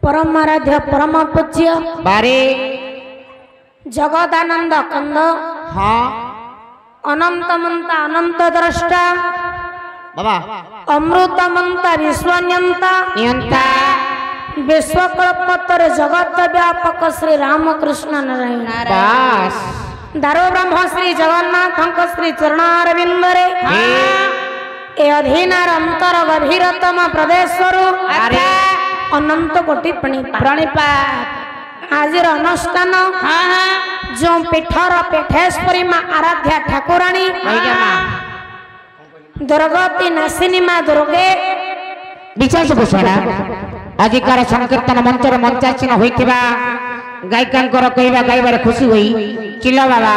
परमाराध्य परम पूज्य बारे जगदानंद कंद हाँ अनंत मंता अनंत द्रष्टा बाबा अमृत मंता विश्वन्यंता नियंता विश्वकल्पतर जगत व्यापक श्री रामकृष्ण नारायण बस दारो ब्रह्म श्री जगन्नाथ श्री चरणारविंदरे ए अधीनार अंतर गभीरतम प्रदेशरु अरे अनंत कोटि प्रणिपात आज अनुष्ठान जो पीठर पीठेश्वरी माँ आराध्या ठाकुराणी दुर्गति नासिनी माँ दुर्गे विशेष घोषणा आजिकार संकीर्तन मंचर मंचासीन होइथिबा गायिकांकर कहवा गाइबार खुशी होई चिल्ला बाबा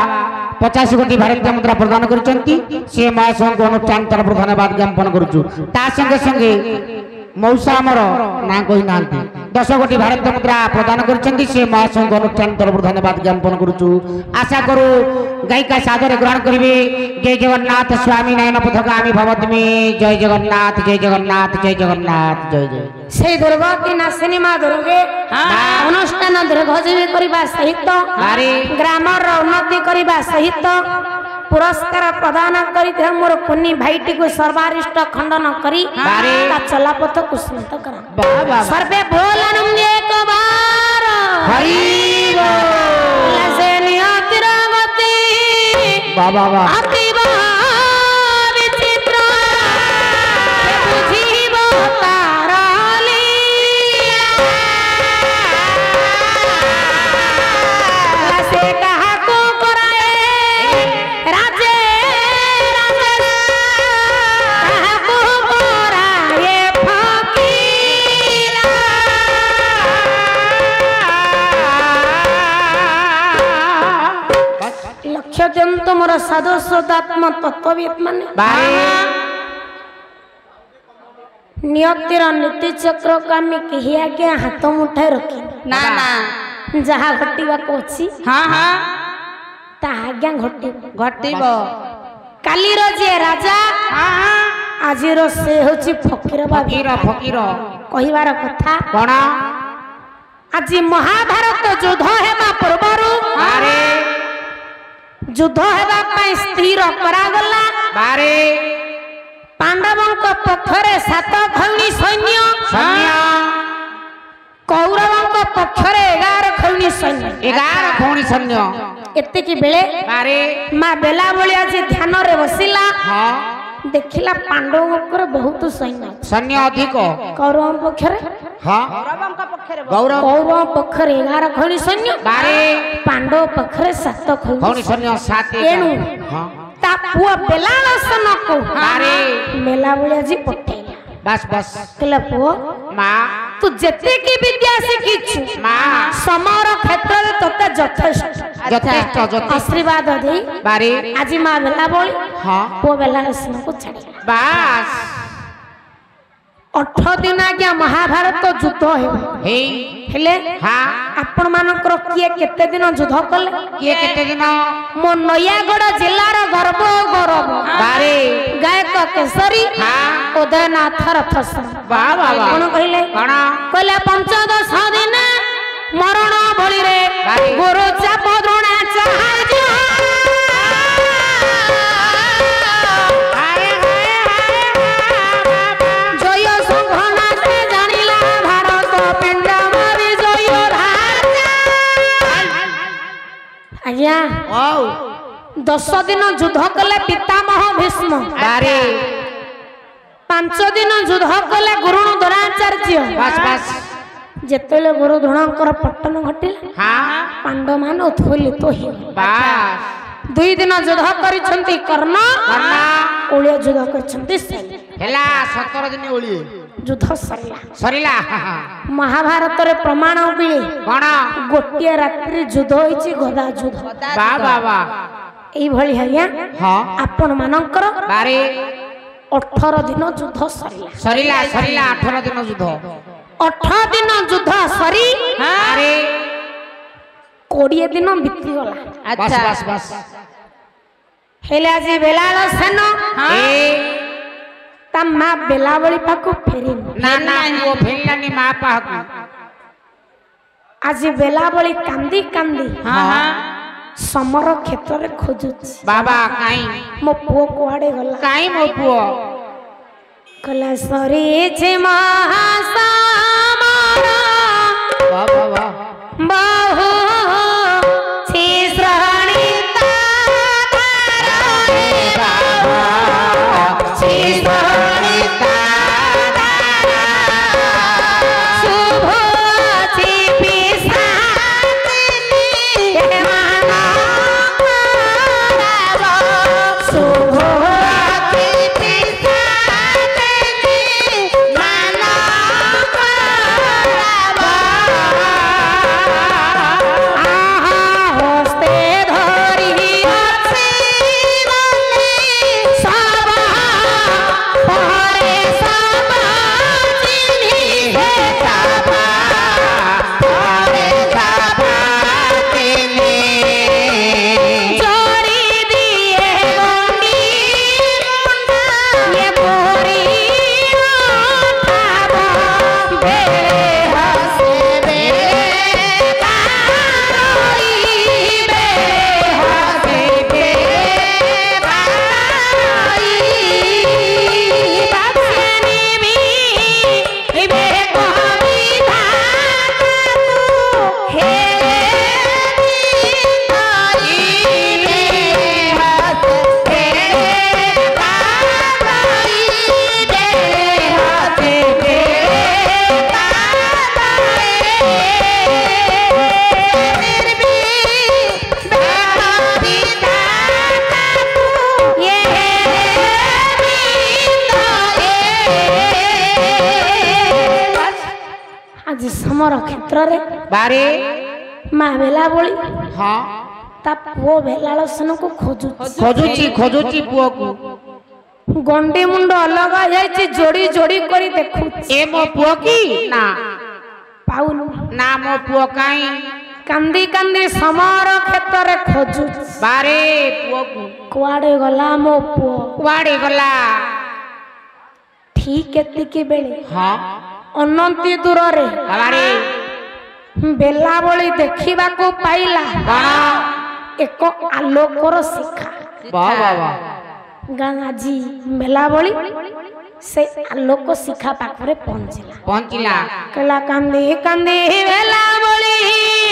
50 कोटी भारतीय मुद्रा प्रदान करुचंती से महासंघ अनुष्ठान तरफ धन्यवाद ज्ञापन करुचु ता संगे संगे मौसा आमर ना कही ना 10 कोटी भारतीय मुद्रा प्रदान करुचंती से महासंघ अनुष्ठान तरफ धन्यवाद ज्ञापन करुचु आशा करू गायिका सादर ग्रहण करिवे जय जगन्नाथ स्वामी नयन पथगामी भवतमी जय जगन्नाथ जय जगन्नाथ जय जगन्नाथ जय जय से दुर्गति नासिनी माँ दुर्गे अनुष्ठान दीर्घजीवी करने सहित ग्रामर उन्नति करने सहित पुरस्कार प्रदान कर मोर कुनी भाईटी को सर्वारिष्ट खंडन करी चलापथ कुसुमित कर सर्वे बोलन एक बार अतीव विचित्र बुझिब ताराली से कहा को कराए राजे राजे कहा को कराए फकीरा लक्ष्य जंतु मोर साधु सदात्म तत्वविद माने नियतिर नीति चक्र को आम कही आगे हाथ मुठाई रखी ना ना जहा घटिबा को अछि हाँ हाँ ता आज्ञा घटिब कालीर जे राजा आजिर से होची फकीर फकीर फकीर कहिबार कथा कोन आज महाभारत युद्ध हेबा पूर्वरु अरे युद्ध हेबा पई स्थिर करागला बारे पांडवंक पक्षरे 7 खौनी सैन्य सैन्य कौरवंक पक्षरे 11 खौनी सैन्य 11 खौनी सैन्य एतिकी बेले बारे माँ बेला बळी आज ध्यान रे बसिला हाँ देखिला पांडवंकर बहुत सैन्य सैन्य अधिक कौरव पक्षरे हाँ गौरव कौरव पक्षरे 11 खौनी सैन्य बारे पांडव पक्षरे 7 खौनी सैन्य 7 एनु हाँ ता पुआ बेलासन को बारे मेला बळी आज पठेला बस बस कहला पुआ माँ तू जेते की विद्या शिखिछु माँ समर क्षेत्र रे तते यथेष्ट यथेष्ट आशीर्वाद दे बारे आज माँ बेला बळी हाँ पुआ बेलासन को छाड़ी बस 8 दिन आज्ञा महाभारत युद्ध हेले हाँ आपण मानकर किए केते दिन युद्ध कले किए केते दिन मो नयागढ़ जिल्लार गर्व गौरव बारे गायक केसरी हाँ उदयनाथ रथस वाह वाह वाह कोन कहले कहले 15 दिन मरण बळी रे गुरु चाप द्रोणाचार्य आज्ञा 10 दिन युद्ध कले पितामह भीष्म बारे 5 दिन युद्ध कले गुरु द्रोणाचार्य बस बस जेतेले गुरु द्रोणकर पट्टन घटिला हाँ पांडव मान उत्फुल्लित हो बस 2 दिन युद्ध करिसंती कर्ण कर्ण ओलिया युद्ध करिसंती शैल हेला 17 दिन ओलिए युद्ध सरिला सरिला महाभारत रे प्रमाण मिले कोन गोटिए रात्रि युद्ध होईची गदा युद्ध वाह वाह वाह एई भली हरिया हाँ आपण मानकर बारे 18 दिन युद्ध सरिला सरिला सरिला 18 दिन युद्ध 18 दिन युद्ध सरी अरे 20 दिन बीती गला अच्छा बस बस हेले आज बेलाल सेन ता माँ बेलावली पाकु फेरी ना ना वो फेरलानी माँ पाकु आज बेला बड़ी कांदी कांदी हाँ समर क्षेत्र रे खोजुछि बाबा काई मो पुओ कुआडे गला काई मो पुओ कला सरी छे महासामर वाह वाह वाह बहु छी श्रणिता छी श्रणिता शुभ छी पिसाचिनी शुभ छी पिसाचिनी हस्ते धरी अछि बले सबा परे सबा चिन्हि हे सबा परे सबा चिन्हि जोड़ी दिए गंडी मुंडा ये बोरी उठाबो बेले हसे बेले कारोई बेले हसे बेले कारोई बादशानी भी बे कविता तू हे ताई बेले हसे बेले कारोई बेले हसे बेले आज समर क्षेत्र रे बारे माँ बेला बोली हाँ ता पुओ बेलाळसन को खोजु खोजुची पुओ को गंडी मुंड अलग जाइछि जोड़ी जोड़ी करी देखु ए मो पुओ की ना पाउनु ना मो पुओ काई कांदी कांदी समर क्षेत्र रे खोजु बारे पुओ को कुआडे गला मो पुओ कुआडे गला ठीक एतिकी बेले हाँ अनंती दूर रे बारे बेला बळी देखिबा को पाइला कौन एक आलोकर शिखा वाह वाह वाह गाजी बेला बळी से आलोक शिखा पाखरे पहुंचिला कला कांदी कांदी बेला बळी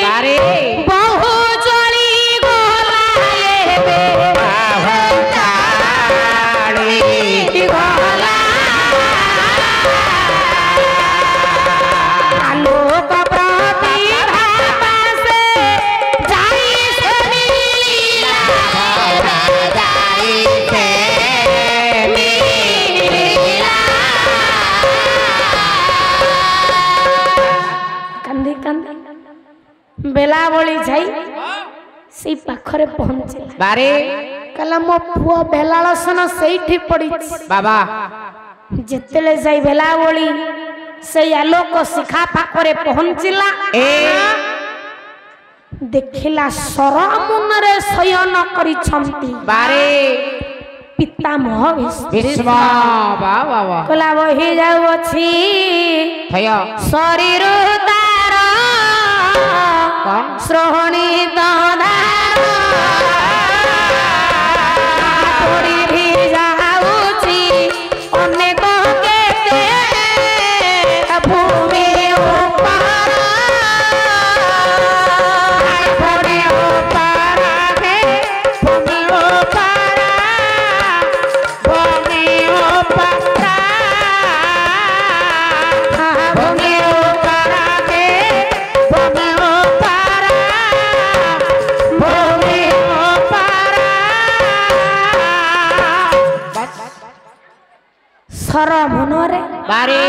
बारे बहु जळी गोला ये बाहु चाड़ी गोला आलोक प्रतिभा से जाई से मिला जाई से मिला कांदी कांदी बेला बळी जाई से पाखरे पहुंचिला बारे कला मो पुओ बेलाळसन सेठी पडिछि बाबा जेतेले जाई बेला बळी से आलोक शिखा पाखरे पहुंचिला ए देखिला सरमुनरे शयन करिछंती बारे पितामह भीष्म वाह वाह वाह कला बही जाउछि थय शरीर तार कौन श्रोणी दार पड़ी भी जाउछि अनेक केते भूमि ऊपर पड़ी ऊपर है भूमि ऊपर भूमि ऊपर भूमि ऊपर है भूमि ऊपर भूमि ऊपर सर मनरे बारे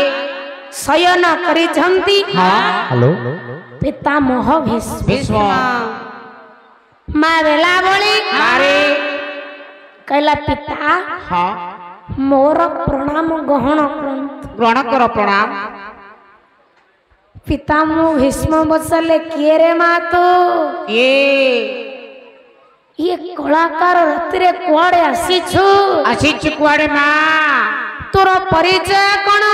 शयन करिछंती हेलो पितामह भीष्म भीष्म माँ बेला बळी बारे कहला पिता हाँ मोर प्रणाम ग्रहण करंतु ग्रहण कर प्रणाम पिता मु भीष्म बसले किए रे माँ तू ये कलाकार रातिरे कुआडे आसीछु आसीछु कुआडे माँ तोर परिचय कोन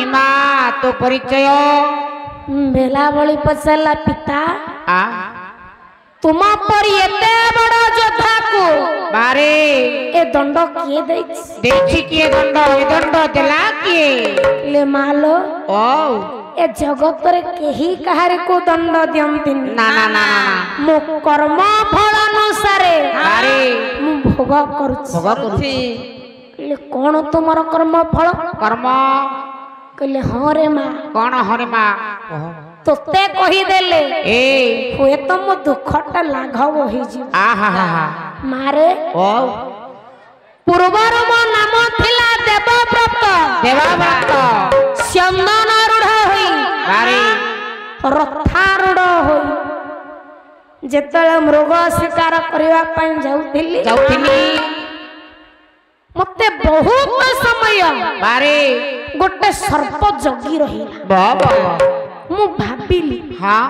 ई माँ तो परिचय ବେଲାବଳି ପଚାରିଲା ପିତା आ ତୁମ ପରି ଏତେ ବଡ଼ ଯୋଦ୍ଧାକୁ बारे ଏ ଦଣ୍ଡ କିଏ ଦେଇଛି? देखी किए दंड ए दंड देला किए ଲେ ମାଲୋ ओ ଏ ଜଗତରେ କେହି କାହାରିକୁ ଦଣ୍ଡ ଦିଅନ୍ତିନି। ना ना ना ना ମୋ କର୍ମ ଫଳ ଅନୁସାରେ बारे ମୁଁ ଭୋଗ କରୁଛି। भोग करूची କହିଲେ କଣ ତୁମର କର୍ମ ଫଳ? कर्म କହିଲେ ହଁ ରେ ମା कौन हरे माँ ତୋତେ କହିଦେଲେ ए ହୁଏତ ମୋ ଦୁଃଖଟା ଲାଘବ ହେଇଯିବ। आ हा हा हा ମାରେ ओ ପୂର୍ବରୁ ମୋ ନାମ ଥିଲା ଦେବବ୍ରତ देवाव्रत ଚନ୍ଦନ ରୂଢ଼ ହୋଇ बारे ରଥାରୂଢ଼ ହୋଇ ଯେତେବେଳେ ମୃଗ ଶିକାର କରିବା ପାଇଁ ଯାଉଥିଲି जाउथिनी ମତେ ବହୁତ ସମୟ बारे ଗୋଟେ ସର୍ପ ଜଗି ରହିଲା। बाबा ମୁଁ ଭାବିଲି हाँ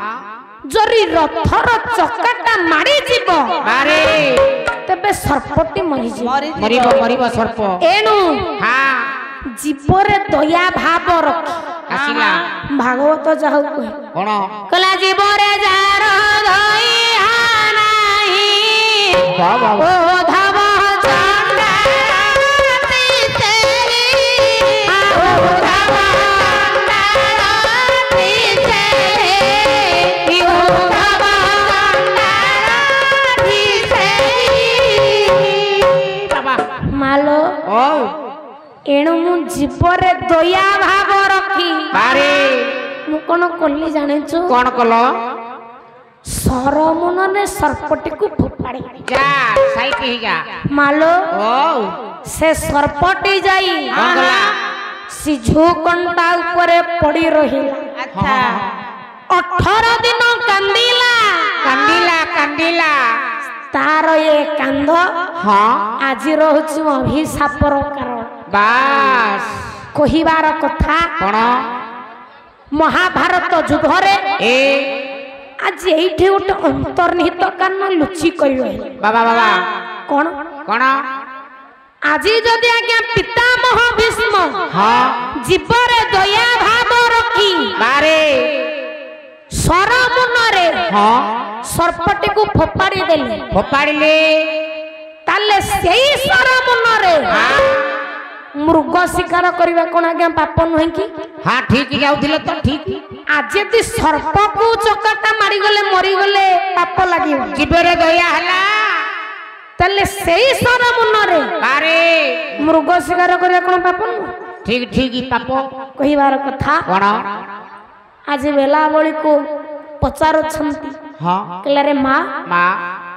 ଯଦି ରଥର ଚକାଟା ମାଡ଼ିଯିବ बारे ତେବେ ସର୍ପଟି ମରିଯିବ। मरिब मरिब सर्प ଏଣୁ हाँ ଜୀବରେ ଦୟା ଭାବ ରଖି ଆସିଲା ଭାଗବତ ଯାହାକୁ କହେ कौन କହିଲା ଜୀବରେ ଯାର ଦୟା ନାହିଁ बाबा ଓଧବ ଚଣ୍ଡାଳତି ତେରି ଓଧବ ଚଣ୍ଡାଳତି ତେରି ଓଧବ ଚଣ୍ଡାଳତି ତେରି बाबा ମାଲୋ ओ ଏଣୁ ମୁଁ ଜୀବରେ ଦୟା ଭାବ ରଖି बारे ମୁଁ କଣ କଲି ଜାଣିଛୁ? कौन कलो ସରମୁନରେ ସର୍ପଟିକୁ ଫୋପାଡ଼ି जा साइड ही जा ମାଲୋ ओ ସେ ସର୍ପଟି ଯାଇ कौन कला ସିଝୁ କଣ୍ଟା ଉପରେ ପଡ଼ି ରହିଲା। अच्छा 18 ଦିନ କାନ୍ଦିଲା। कंदीला कंदीला ତାର ଏ କାନ୍ଦ हाँ ଆଜି ରହୁଛି ଅଭିଶାପର କାରଣ। बस କହିବାର କଥା कौन ମହାଭାରତ ଯୁଦ୍ଧରେ ए ଆଜି ଏଇଠି ଗୋଟେ ଅନ୍ତର୍ନିହିତ କାରଣ ଲୁଚି କରି ରହିଲା। बाबा बाबा କଣ कौन ଆଜି ଯଦି ଆଜ୍ଞା ପିତାମହ ଭୀଷ୍ମ हाँ ଜୀବରେ ଦୟା ଭାବ ରଖି बारे ସରମୁନରେ हाँ ସର୍ପଟିକୁ ଫୋପାଡ଼ି ଦେଲେ फोपाड़ी ले ତାହେଲେ ସେଇ ସରମୁନରେ हाँ ମୃଗ ଶିକାର କରିବା କଣ ଆଜ୍ଞା ପାପ ନୁହେଁ କି? हाँ ठीक जाऊथिले तो ठीक ଆଜି ଯଦି ସର୍ପକୁ ଚକାଟା ମାରିଗଲେ ମରିଗଲେ ପାପ ଲାଗିବ। जीवरे दया हला ତାହେଲେ ସେଇ ସରମୁନରେ बारे ମୃଗ ଶିକାର କରିବା କଣ ପାପ ନୁହେଁ? ठीक ठीक पापो କହିବାର କଥା कौन ଆଜି ବେଲାବଳିକୁ ପଚାରୁଛନ୍ତି हाँ କହିଲେ ରେ ମା माँ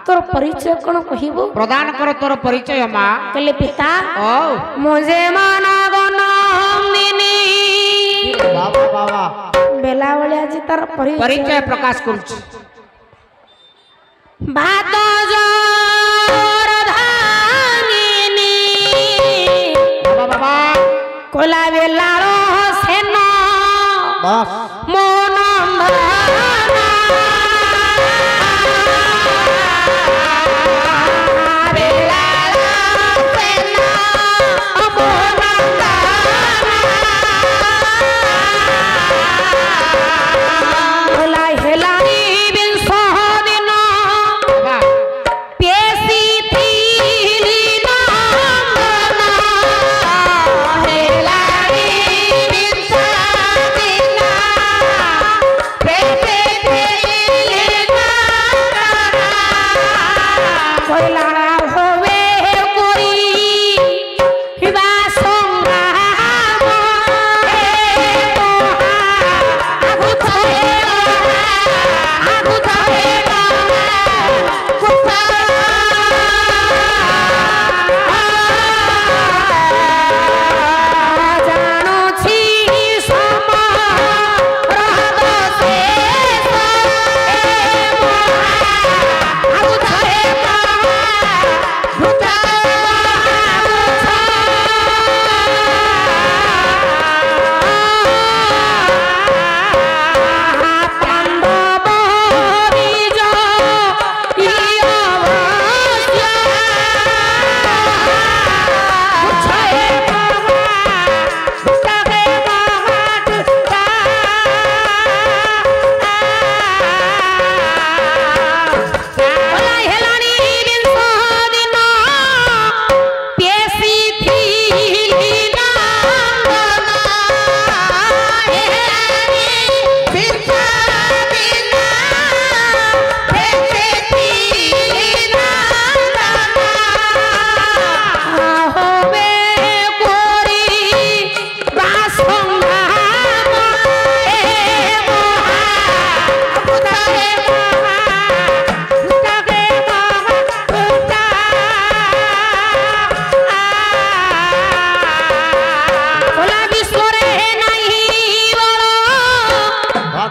ତୋର ପରିଚୟ କଣ କହିବୁ? प्रदान करो तोर परिचय माँ କହିଲେ ପିତା ओ ମୁଁ ଯେ ମାନଗନନ୍ଦିନୀ बाबा बाबा ବେଲାବଳି ଆଜି ତାର परिचय प्रकाश करुच ଭାତ ଜର ଧାଙ୍ଗିନୀ बाबा बाबा କୋଲା ବେଲାଳ ସେନ बस ମୋ ନନ୍ଦନା ବେଲାଳ ସେନ ମୋ ନନ୍ଦନା କୋଲା ହେଲାଣି ବିଂଶ ଦିନ बाबा পেশি থিলি নন্দনা হেলাড়ি বিংশ দিনা পেশি থিলি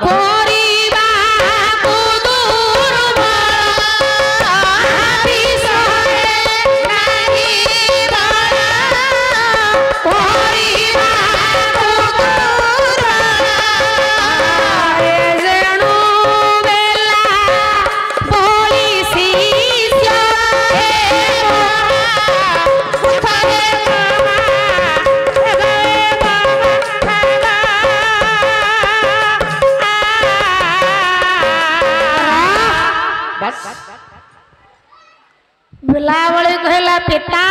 କରିବା କୁଦୁର୍ବଳ ବିଷୟରେ ନାହିଁ ବଳ କରିବା କୁଦୁର୍ବଳ ଯେଣୁ ବେଲା ଭଳି ଶିଷ୍ୟ बिलावली कहला पिता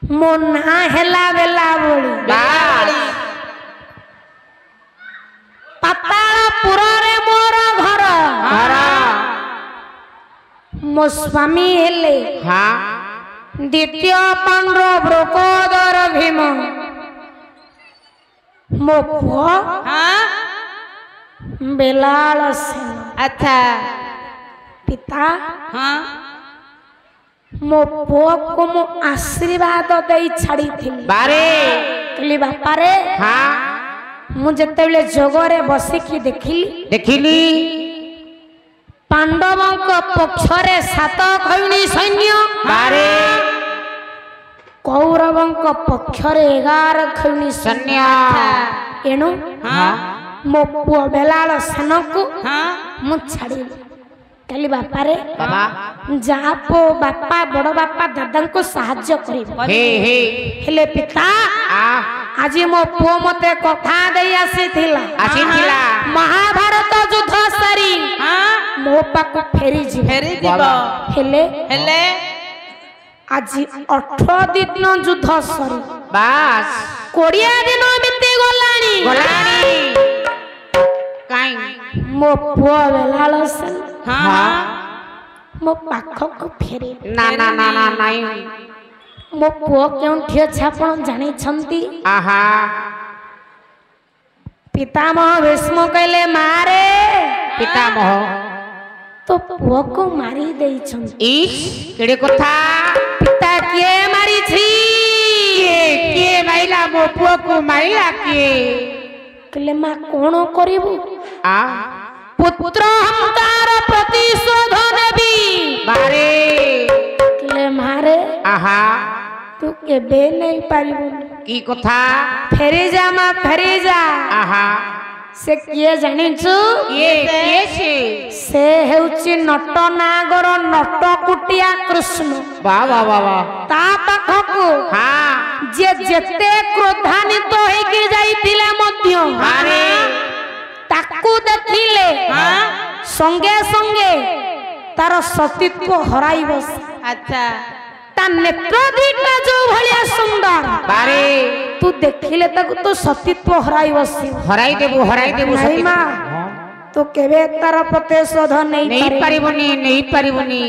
मो ना हेला बेलावली पातालपुर रे मोर घर मो स्वामी हेले द्वितीय पांडव ब्रोकोदर भीम मो पुओ बेलाल सेन अच्छा पिता मो पुओ को मो आशीर्वाद दे छाड़ी थी कहली बापा रे मु जेतेबेले जोगरे बसिकी देखिली पांडवों पक्षरे 7 खैणी सैन्य कौरवों पक्षरे 11 खैणी सैन्य एणु मो पुओ बेलाल सेन को मु छाड़ी कहली बापा रे जा पो बापा बड़ बापा दादा को साहाय्य करिबो हेले पिता आज मो पुओ मते कथा देई आसीथिला महाभारत युद्ध सारी मो पाक फेरी जीव हेले आज 18 दिन युद्ध सरी बास 20 दिन मिते गलानी काई मो पुओ बेलाल सेन मो पाख को फेरी ना ना ना ना नहीं मो पुओ केउठी अछि आपण जानि छंती पितामह भीष्म कहले मारे पितामह तो पुओ को मारी देई छंती इस केड़े कथा पिता के मारी छी के माइला मो पुओ को माइला के कहले मा कोन करिबू पुत्र हमतार प्रतिशोध नेबी बारे कहले मारे तू केबे नहीं पारिबू की कथा फेरी जा मा फेरी जा से किए जानिछु से हेउची नट नागर नट कुटिया कृष्ण वाह वाह वाह वाह ता पाखकु जे जेते क्रोधान्वित होइके जाइतिले मध्य ताकू देखिले संगे संगे तार सतीत्व हराई बस अच्छा ता नेत्र दुईटा जो भलिया सुंदर बारे तू देखिले ताकू तो सतीत्व हराई देबू नहीं मां तो केबे तार प्रतिशोध नहीं पारिबनी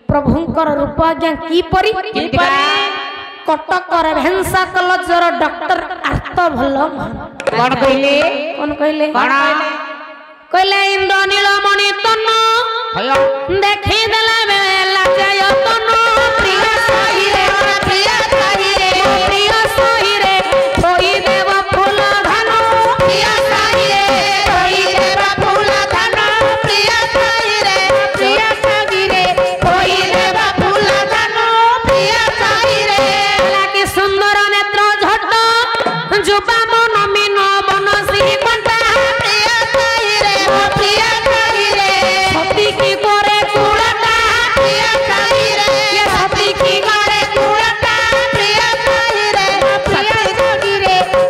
प्रभुंकर रूप आज्ञा की परी कटक रेभेन्सा कॉलेजर डॉक्टर आर्त भल कौन कहले कहले इंद्र नीलमणि तन देखी देला बेला जय तन प्रिय सही रे होई देव फूल धन प्रिय सही रे होई देव फूल धन प्रिय सही रे होई देव फूल धन प्रिय सही रे लागे सुंदर नेत्र झट जुबा मन मीन मन श्री कंटा प्रिय सही रे सती की करे कुलटा प्रिय सही रे ये सती की करे कुलटा प्रिय सही रे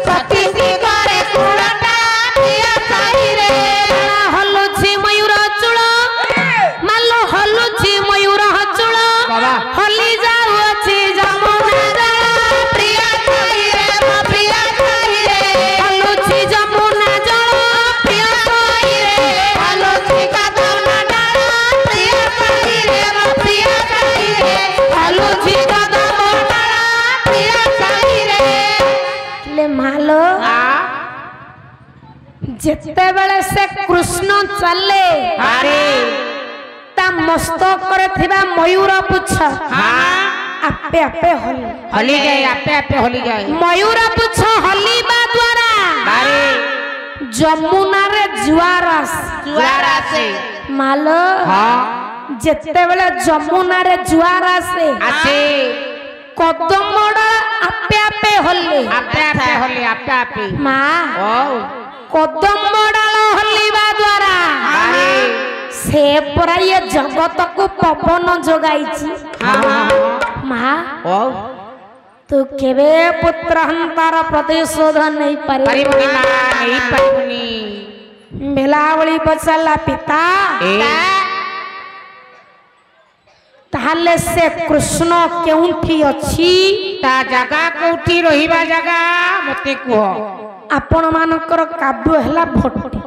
सती की करे कुलटा प्रिय सही रे हलुछि मयूर चूल मालो हलुछि मयूर चूल हली जाउछि जमुना जल प्रिय सही रे हलुछि जमुना जल प्रिय सही रे हलुछि कदम डाल प्रिय सही रे हलुछि कदम डाल प्रिय सही रे ले मालो जेते बेले से कृष्ण चले ता मस्तक करे थिबा मयूर पुछ आपे आपे हली जाए आपे आपे हली जाए मयूर पुछ हलीबा द्वारा जमुना रे जुआर आसे माल हाँ जेते बेले जमुना रे जुआर आसे कदम आपे आपे होले माँ कदम हलिबा द्वारा से परा ये जगत को पवन जोगाइछि माँ तू केवे पुत्र हंतार प्रतिशोध नहीं पारिबुनी बेलावली बचला पिता ताहले से कृष्ण केउठी अछि ता जगह कोठी रहिबा जगह मते कुह आपण मानकर काव्य हला भट्टी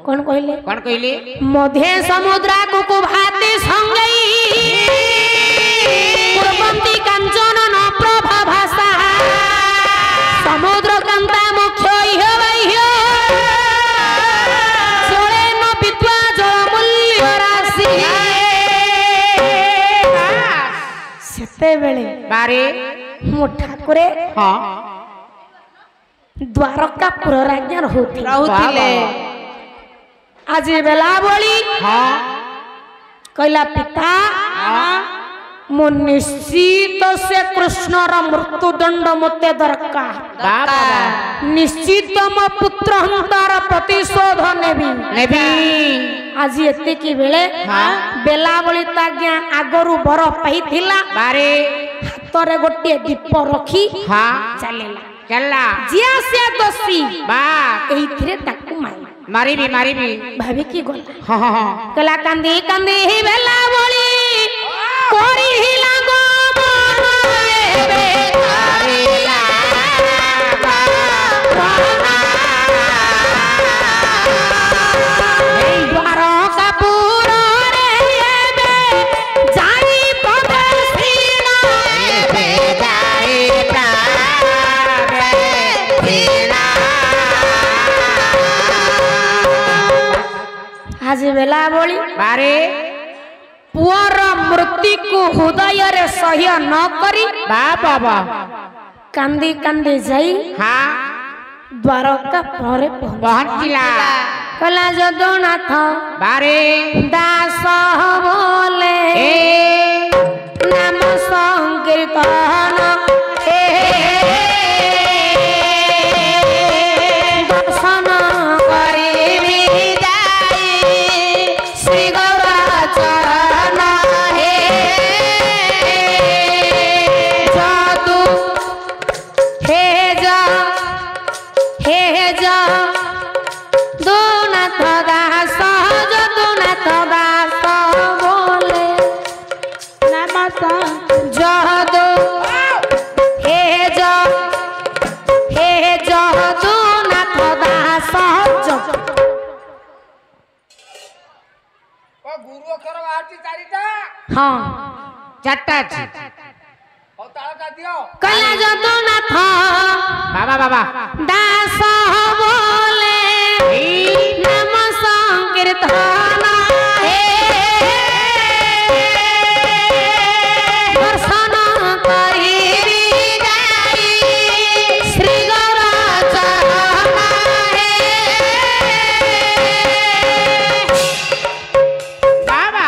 कौन कहले मध्य समुद्र को भाती संगई पूर्वंती कांचन न प्रभा भाषा समुद्र कांता मुख्य इहो चले न विद्वा जल मूल्य राशि सेते बेले बारे मो ठाकुरे हाँ द्वारकापुर राज्ञ रहुतिले आज बेला बोली हाँ कहला पिता मो निश्चित से कृष्णर मृत्युदंड मते दरकार निश्चित मो पुत्र हंतार प्रतिशोध नेबी आज एते की बेले बेला बोली ताज्ञा आगरु बर पाइथिला बारे हाथ गोटे दीप रखी हाँ चला जिया से दोषी बा एइथिरे ताकू मारिबी भाभी की गला हाँ कला कांदी कांदी ही बेला बोली कोरी ही लागो मन बेकारी द्वारकापुर रे बे जाई पदसीना बे जाई आज बेला बोली बारे पुअर मृत्यु को हृदय रे सह्य न करी बाबा कांदी कांदी जाई हाँ द्वारका परे पहुंचिला कला जदुनाथ बारे दास बोले नाम संकीर्तन दर्शन करिबी श्री गौराचरण जादू हे जा दोनाथ दास जदुनाथ दास बोले नमः जादू हे जदुनाथ दास गुरु अक्षर बाहर चारिटा हाँ चारटा और ताला दियो कला जदुनाथ बाबा दास बोले नाम संकीर्तन दर्शन करिबी श्री गौराचरण बाबा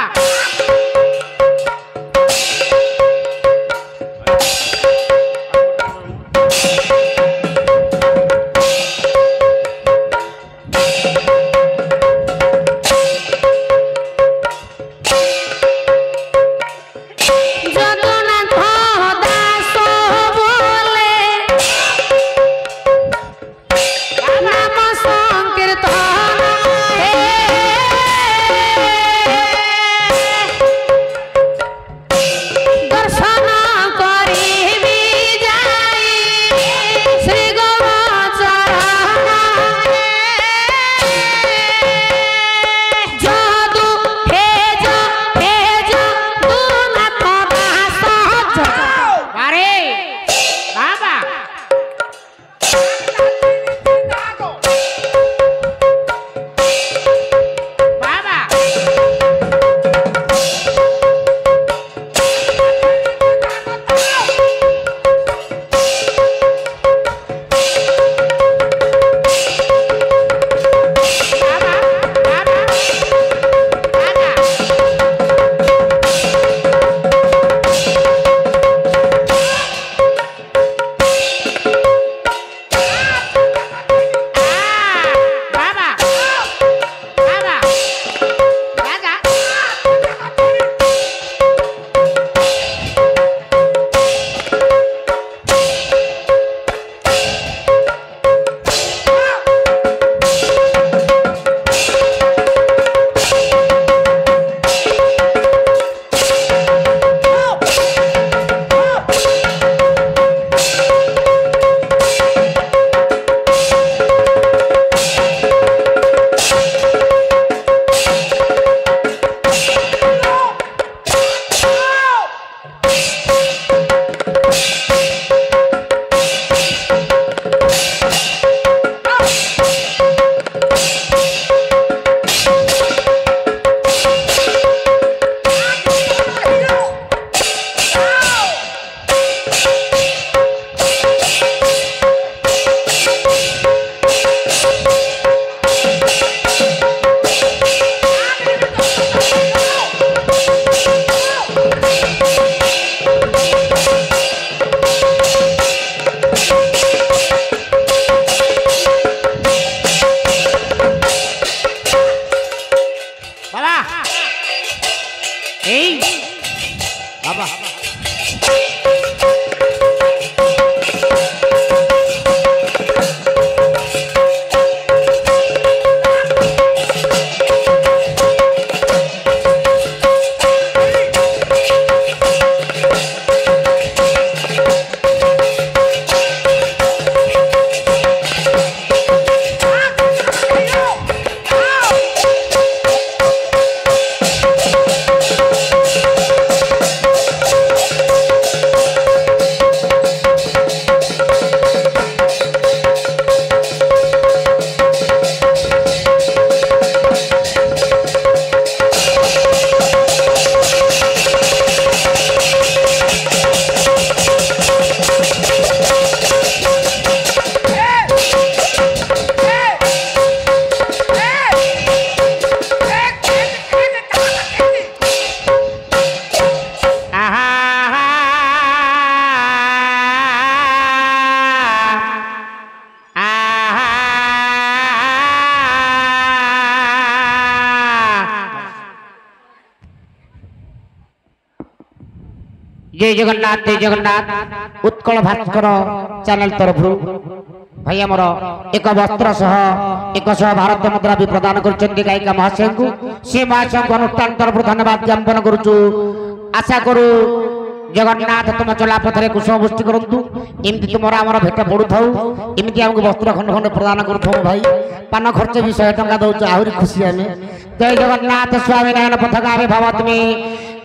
जय जगन्नाथ उत्कल भास्कर चैनल तरफ भाई आमर एक वस्त्र सह एक भारत मुद्रा भी प्रदान कर गायिका महाशय को सी महाशय को अनुष्ठान तरफ धन्यवाद ज्ञापन करुचु। आशा करू जगन्नाथ तुम चलापथरे कुसुम वृष्टि करंतु एमती तुम आमर भेट पड़ू था एमती आमको वस्त्र खंड खंड प्रदान करूँ भाई पान खर्च भी 100 टंका दौच आहरी खुशी आम जय जगन्नाथ स्वामी नयन पथका भवत में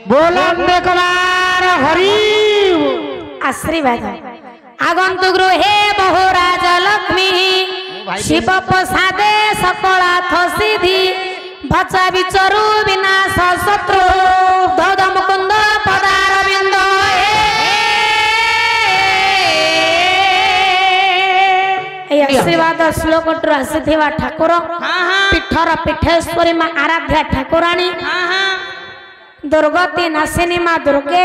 बोलंदे कुमार हरि आशीर्वाद आगंतुक हे बहुराज लक्ष्मी शिव प्रसादे सकलाथ सिद्धि भचा विचरु विनाश शत्रु दौद मुकुंद पदार बिंद आशीर्वाद श्लोक आसीथिबा ठाकुर पीठर पीठेश्वरी मां आराध्या ठाकुराणी दुर्गति नासिनी मां दुर्गे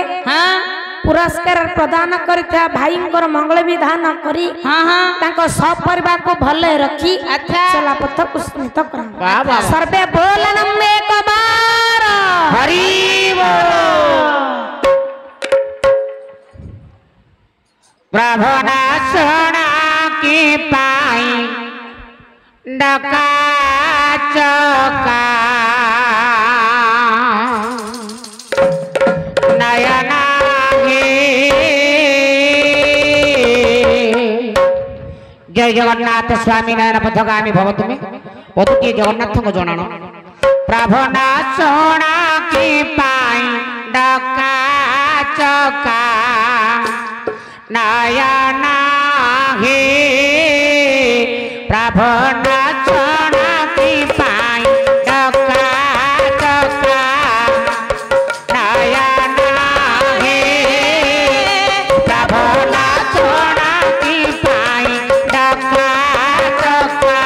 पुरस्कार प्रदान करता भाई मंगल विधान करी सपरिवार को भले रखी चला पथ को स्मित करा सर्वे बोलनम एक बार हरि प्रभु नासना की पाई डका चका नयना जय जगन्नाथ स्वामी नयन पथगामी भवतु में पदुकी जगन्नाथ को जनानो प्रभु नासना की पाई डका चका नयना हे प्रभु नासना की पाई डका चका नयना हे प्रभु नासना की पाई डका चका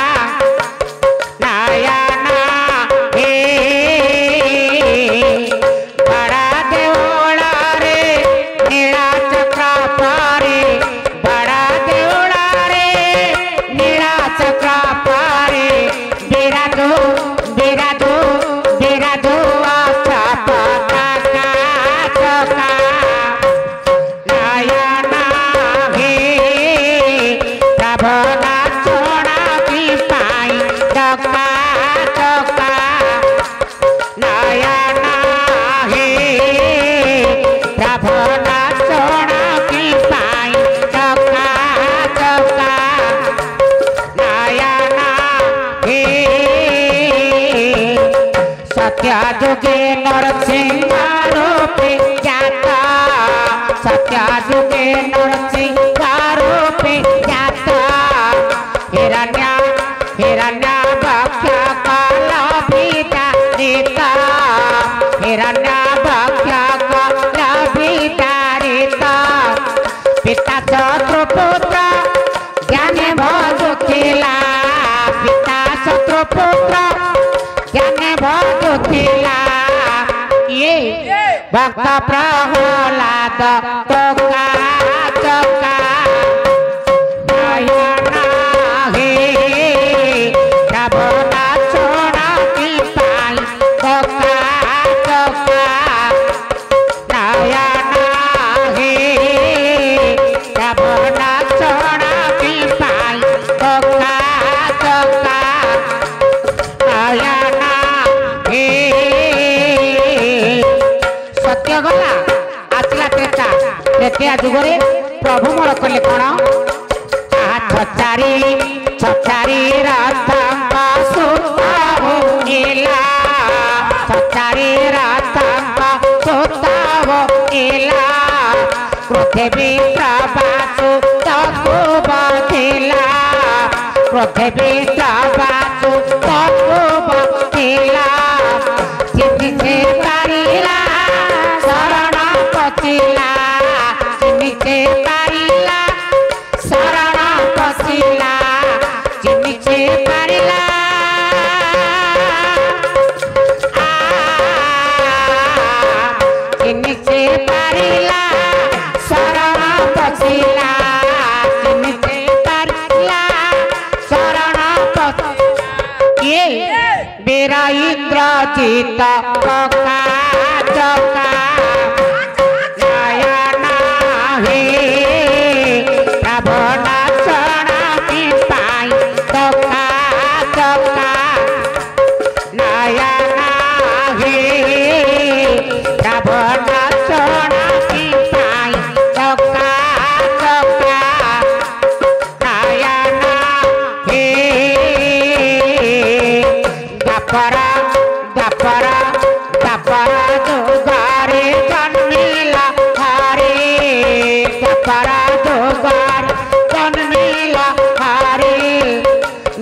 नयना हे बड़ा देवला रे नीला चक्र पारे बड़ा देवला रे नीला चक्र पारे बिराजो बिराजो बिराजो आशा पताका चका नयना हे प्रभु नासना की पाई डका चका नयना हे प्रभु नासना की पाई डका चका नयना हे सत्य जुगे नरसिंह रूपे जाता सत्य जुगे नरसिंह रूपे जाता हिरण्य हिरण्य भक्ष काल भीता रीता हिरण्य भक्ष काल भीता रीता पिता शत्रुपुत्र ज्ञान भजुथिला पिता शत्रुपुत्र ज्ञान भजुथिला ये भक्त प्रहलाद टोका चका नयना हे प्रभु नासना की पाई टोका चका नयना हे प्रभु नासना की पाई टोका चका नयना हे सत्य गला आसला त्रेता त्रेता जुगरे प्रभु मोर कले कौन छचारी छचारी रास्ता सुता भूला छचारी रास्ता सुता भूला पृथ्वी प्रभासु तको बधिला पृथ्वी प्रभासु तको बधिला चिति से पारिला शरण पचिला चिनि से पारिला शरण पचिला चिनि से पारिला चिनि से पारिला शरण पचिला चिनि से पारिला शरण पचिला ये मेरा इंद्रजीत कका चका नयना दापरा दापरा दापरा जोगारे जन्मिला हारे दापरा जोगार जन्मिला हारे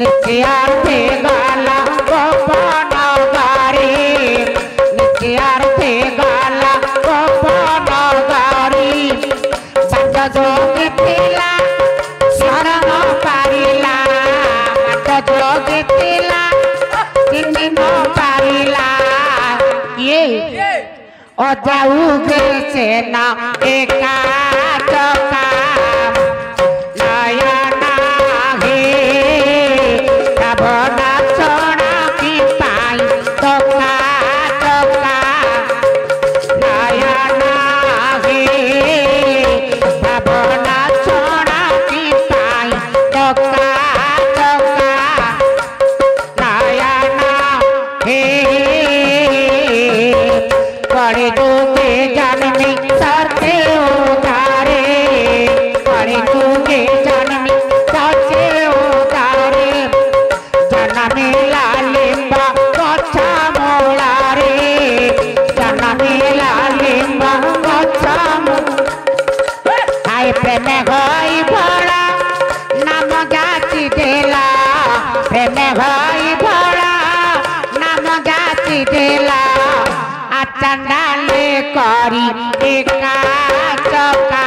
नित्यार्थे गाला गोपन गारे नित्यार्थे गाला गोपन गारी बाट जोगितिला शरण पारिला बाट जोगितिला चिन्ह पारिला ये अजाऊ गे सेना एका चका नयना हे रावणा चढ़ा की पाई चका चका नयना हे रावणा चढ़ा की पाई चका चका नयना हे बड़े डूबे जन्मी सरते उतारे बड़े डूबे जन्मी सरते उतारे जनमी लालिम्बा गच्छा मोलारे जनमी लालिम्बा गच्छा आए प्रेम भाई भड़ा नाम जाति देला प्रेम भाई भड़ा नाम जाति देला चंडाले करी एका चका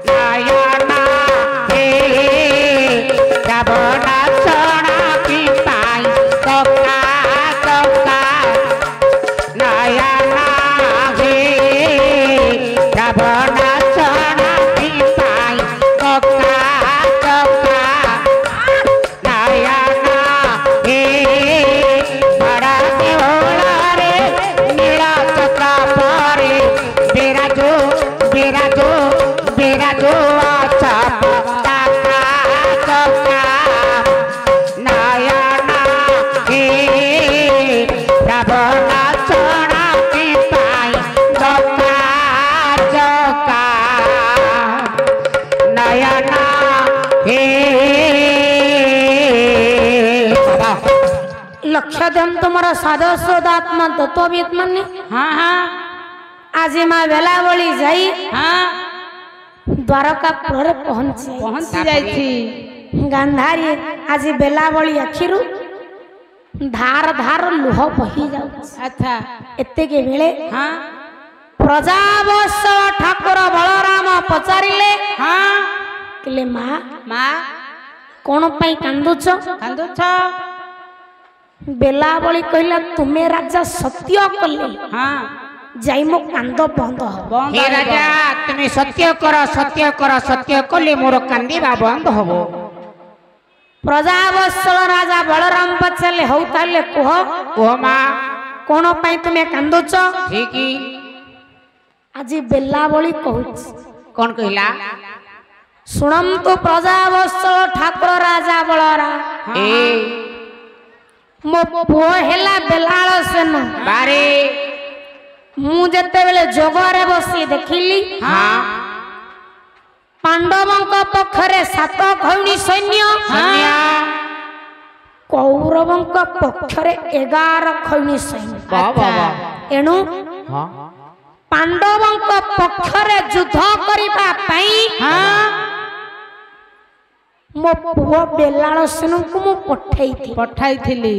नयना हे रावणा चढ़ा की पाई चका चका नयना हे रावणा चढ़ा की पाई चका चका नयना हे बड़ा देवला बेराजो बेराजो अच्छा चका चका नयना हे रावणा चढ़ा की पाई चका चका नयना हे लक्ष्य देम तुम्हारा साधो सदात्मा तत्वविद माने हाँ हाँ आज माँ बेलावली जाई हाँ द्वारका पुर पहुंची जाइछी गांधारी आज बेलावली अखिरु धार धार लुह बही जाउ अच्छा एते के बेले हाँ प्रजावत्सल ठाकुर बलराम पचारिले हाँ किले माँ माँ कोन पई कांदुछ कांदुछ बेलावली कहला तुम्हें राजा सत्य कले हाँ जाई मो कांद बंद हो हे राजा तुम्हें सत्य कले मोर कांदीबा बंद हबो प्रजावत्सल राजा बलराम पचारे हौ ताले कह ओ मां कोन पई तुम्हें कांदुछ ठीक ही आज बेलावली कहूछ कौन कहला सुनंतु प्रजावत्सल ठाकुर राजा बलराम ए मो पुओ हेला बेलाल सेन बारे मु जते बेले जोगरे बसी देखिली हाँ पांडवंक पक्षरे 7 घौणी सैन्य सैन्य कौरवंक पक्षरे 11 घौणी सैन्य बाबा एणु हाँ पांडवंक पक्षरे युद्ध करिबा पई हाँ मो पुओ बेलाल सेन को मु पठाई थी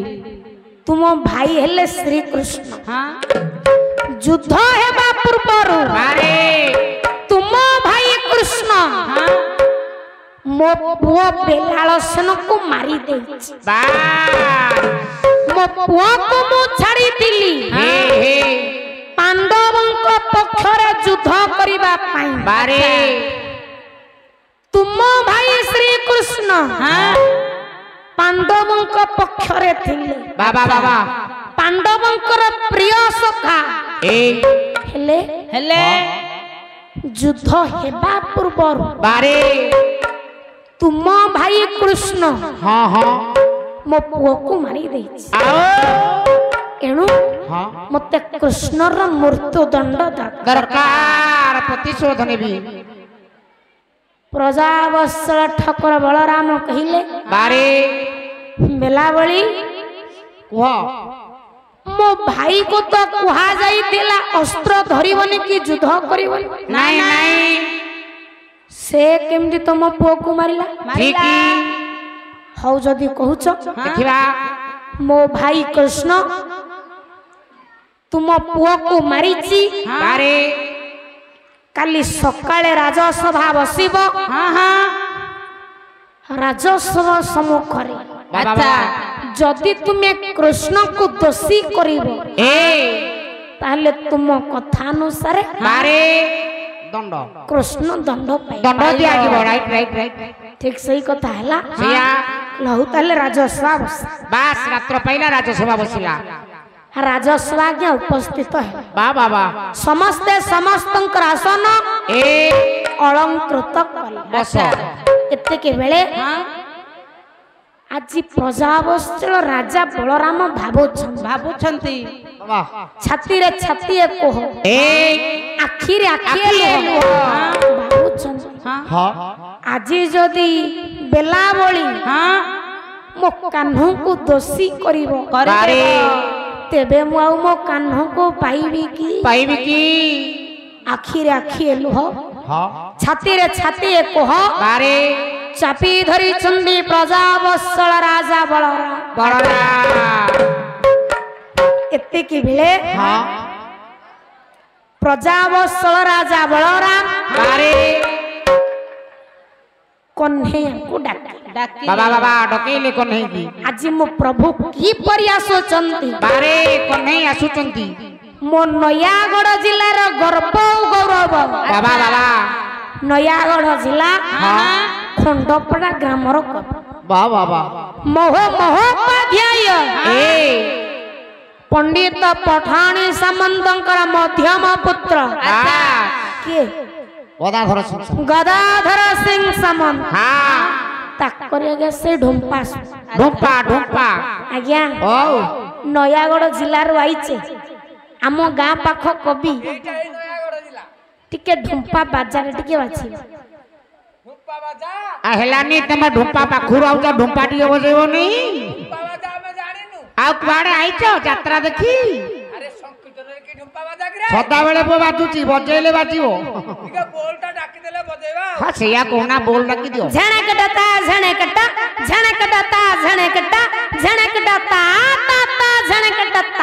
तुम भाई हेले श्री कृष्ण हाँ युद्ध हेबा पूर्व बारे तुम भाई कृष्ण हाँ मो पुओ बेलाल सेन को मारी दे बा मो पुओ को मु छाड़ी दिली हे हे पांडवंक पक्षरे युद्ध करिबा पई बारे तुम भाई श्री कृष्ण हाँ पांडवंक पक्षरे थिले बाबा बाबा पांडवंकर प्रिय सखा ए हेले हेले युद्ध हेबा पूर्व बारे तुम भाई कृष्ण हाँ हाँ मो पुओ को मारी दे आओ एणु हाँ मते कृष्णर मृत्यु दंड दरकार प्रतिशोध नेबी प्रजावत्सल ठाकुर बलराम कहिले बारे बेलावली କୁହ मो भाई को तो कुहा जाइथिला अस्त्र धरिबनी कि युद्ध करिबनी ନାଇଁ ନାଇଁ से केमती तुम पुओ को मारिला ଠିକ हौ जदी कहूच ଦେଖିବା मो भाई कृष्ण तुम पुओ को मारिची ବାରେ काली सकाळे राजसभा बसिबो ହଁ ହଁ राजसभा सम्मुखरे ବାବା ବାବା जदि तुमे कृष्ण को दोषी करिबो ଏ ताहले तुम कथानुसार ବାରେ ଦଣ୍ଡ कृष्ण दंड पाए ଦଣ୍ଡ ଦିଆଯିବ ରାଇଟ ରାଇଟ ରାଇଟ ठीक सही कथा हैला ସେଇଆ लहु ताहले राजसभा बस ବାସ୍ ରାତ୍ର ପାଇଲା ରାଜସଭା ବସିଲା राजसभा आज्ञा उपस्थित है ବା ବାବା समस्ते समस्तंकर आसन ଏ अलंकृत कले ବସ एते के बेले आज प्रजावत्सल राजा बलराम ଭାବୁଛନ୍ତି ବାବା छाती रे छाती कोह ଏ आखि रे आखि ହଁ आज जदि बेला बली ହଁ मो कान्हू को दोषी करिवो ବାରେ तेबे मु आउ मो कान्हू को पाइबी की ପାଇବି କି आखि रे आखि लुह ହଁ छाती रे छाती कोह ବାରେ चापी धरी चुंडी प्रजावत्सल राजा बलराम ବଡରା एते की बेले ହଁ प्रजावत्सल राजा बलराम ବାରେ कन्हैया को डाके ଡାକି ବାବା ବାବା ଡକେଇଲେ କହ୍ନେଇକି आज मो प्रभु की प्रयास चंती ବାରେ କହ୍ନେଇ ଆସୁଛନ୍ତି मो नयागढ़ जिलार गर्व और गौरव ବାବା ବାବା नयागढ़ जिला ହଁ खंडपड़ा ग्रामर कवि ବା ବାବା मोह महोपाध्याय ଏ पंडित पठाणी सामंतंकर मध्यम पुत्र ବାସ୍ किए ଗଦାଧର ସିଂ गदाधर सिंह सामंत ହଁ ताकरे आगे से ढुंपा ଢୁମ୍ପା ଢୁମ୍ପା आज्ञा ହଉ नयागढ़ जिलार आइचे आम गाँ पाख कवि ଏଇଟା ଏଇ ନୟାଗଡ଼ ଜିଲ୍ଲା टिके ढुंपा बाजार टिके बाछि ଧୂପା ବାଜା ଆ ହେଲାନି ତମେ ଢୁମ୍ପା ପାଖରୁ ଆଉଛ ଢୁମ୍ପା ଟିକେ ବଜେଇବନି ଧୂପା ବାଜା ଆମେ ଜାଣିନୁ ଆଉ କୁଆଡେ ଆଇଛ ଯାତ୍ରା ଦେଖି ଆରେ ସଂକୀର୍ତ୍ତନରେ କି ଧୂପା ବାଜା କିରେ ସଦାବେଳେ ବାଜୁଛି ବଜେଇଲେ ବାଜିବ ଟିକେ ବୋଲଟା ଡାକିଦେଲେ ବଜେଇବା ହଁ ସେଇଆ କହୁନା ବୋଲ ଡାକି ଦିଅ झणकटा झणकटा झणकटा झणकटा झणकटा ता ता झणकटा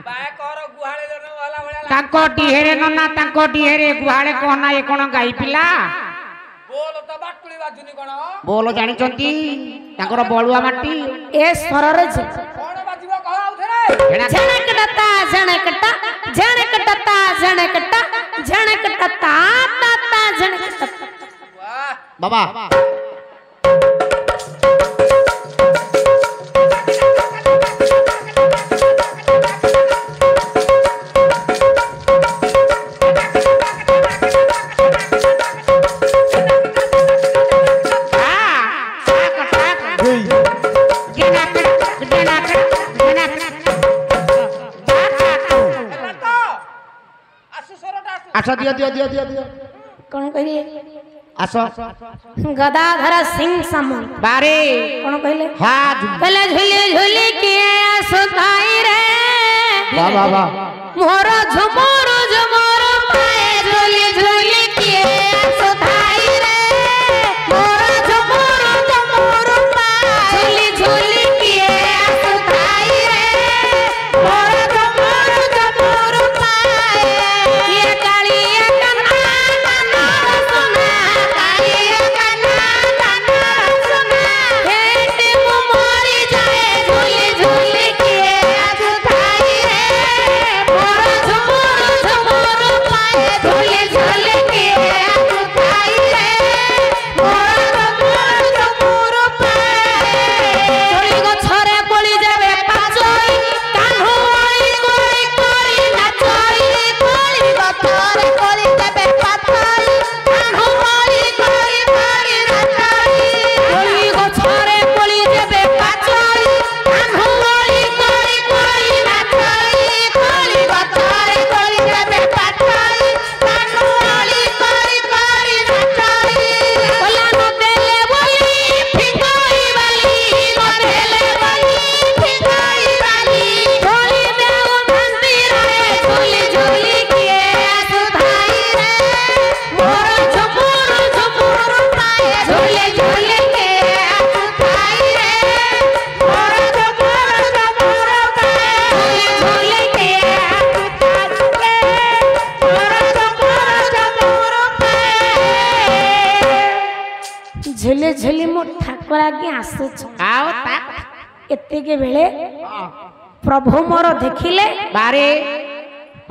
ବାଏ କର ଗୁହାଳେ ଜଣ ହେଲା ଭଳିଆ ତାଙ୍କ ଡିହେରେ ନନା ତାଙ୍କ ଡିହେରେ ଗୁହାଳେ କହନା ଏ କଣ ଗାଈ ପିଲା ବୋଲ ତ ବାଟୁଳି ବାଜୁନି କଣ ବୋଲ ଜାଣିଛନ୍ତି ତାଙ୍କର ବଳୁଆ ମାଟି ए स्वररे କଣ ବାଜିବ କହ ଆଉଥରେ झणकटा झणकटा झणकटा झणकटा झणकटा ता ता झणकटा वाह ବାବା ହେଲା ତ ଆସୁ ସ୍ୱରଟା ଆସୁ ଆସ ଦିଅ ଦିଅ ଦିଅ ଦିଅ ଦିଅ कौन कहले ଆସ गदाधर सिंह सामंत ବାରେ कौन कहले ହଁ कहले झुली झुली किए आसुताई रे ବା ବାବା मोर झुमर झुमर पाए झुली झुली किए आसुताई रे मोर झुमर झुमर पाए झुली झुली किए आसुताई रे मोर झुमर झुमर पाए ये कालिया कन्ना कन्ना सुना कालिया कन्ना कन्ना सुना हेट मु मरी जाए झुली झुली किए आसुताई रे मोर झुमर झुमर ପରେ ଆଜ୍ଞା ଆସୁଛ ଆଉ ତା ଏତିକି ବେଳେ ପ୍ରଭୁ ମୋର ଦେଖିଲେ ବାରେ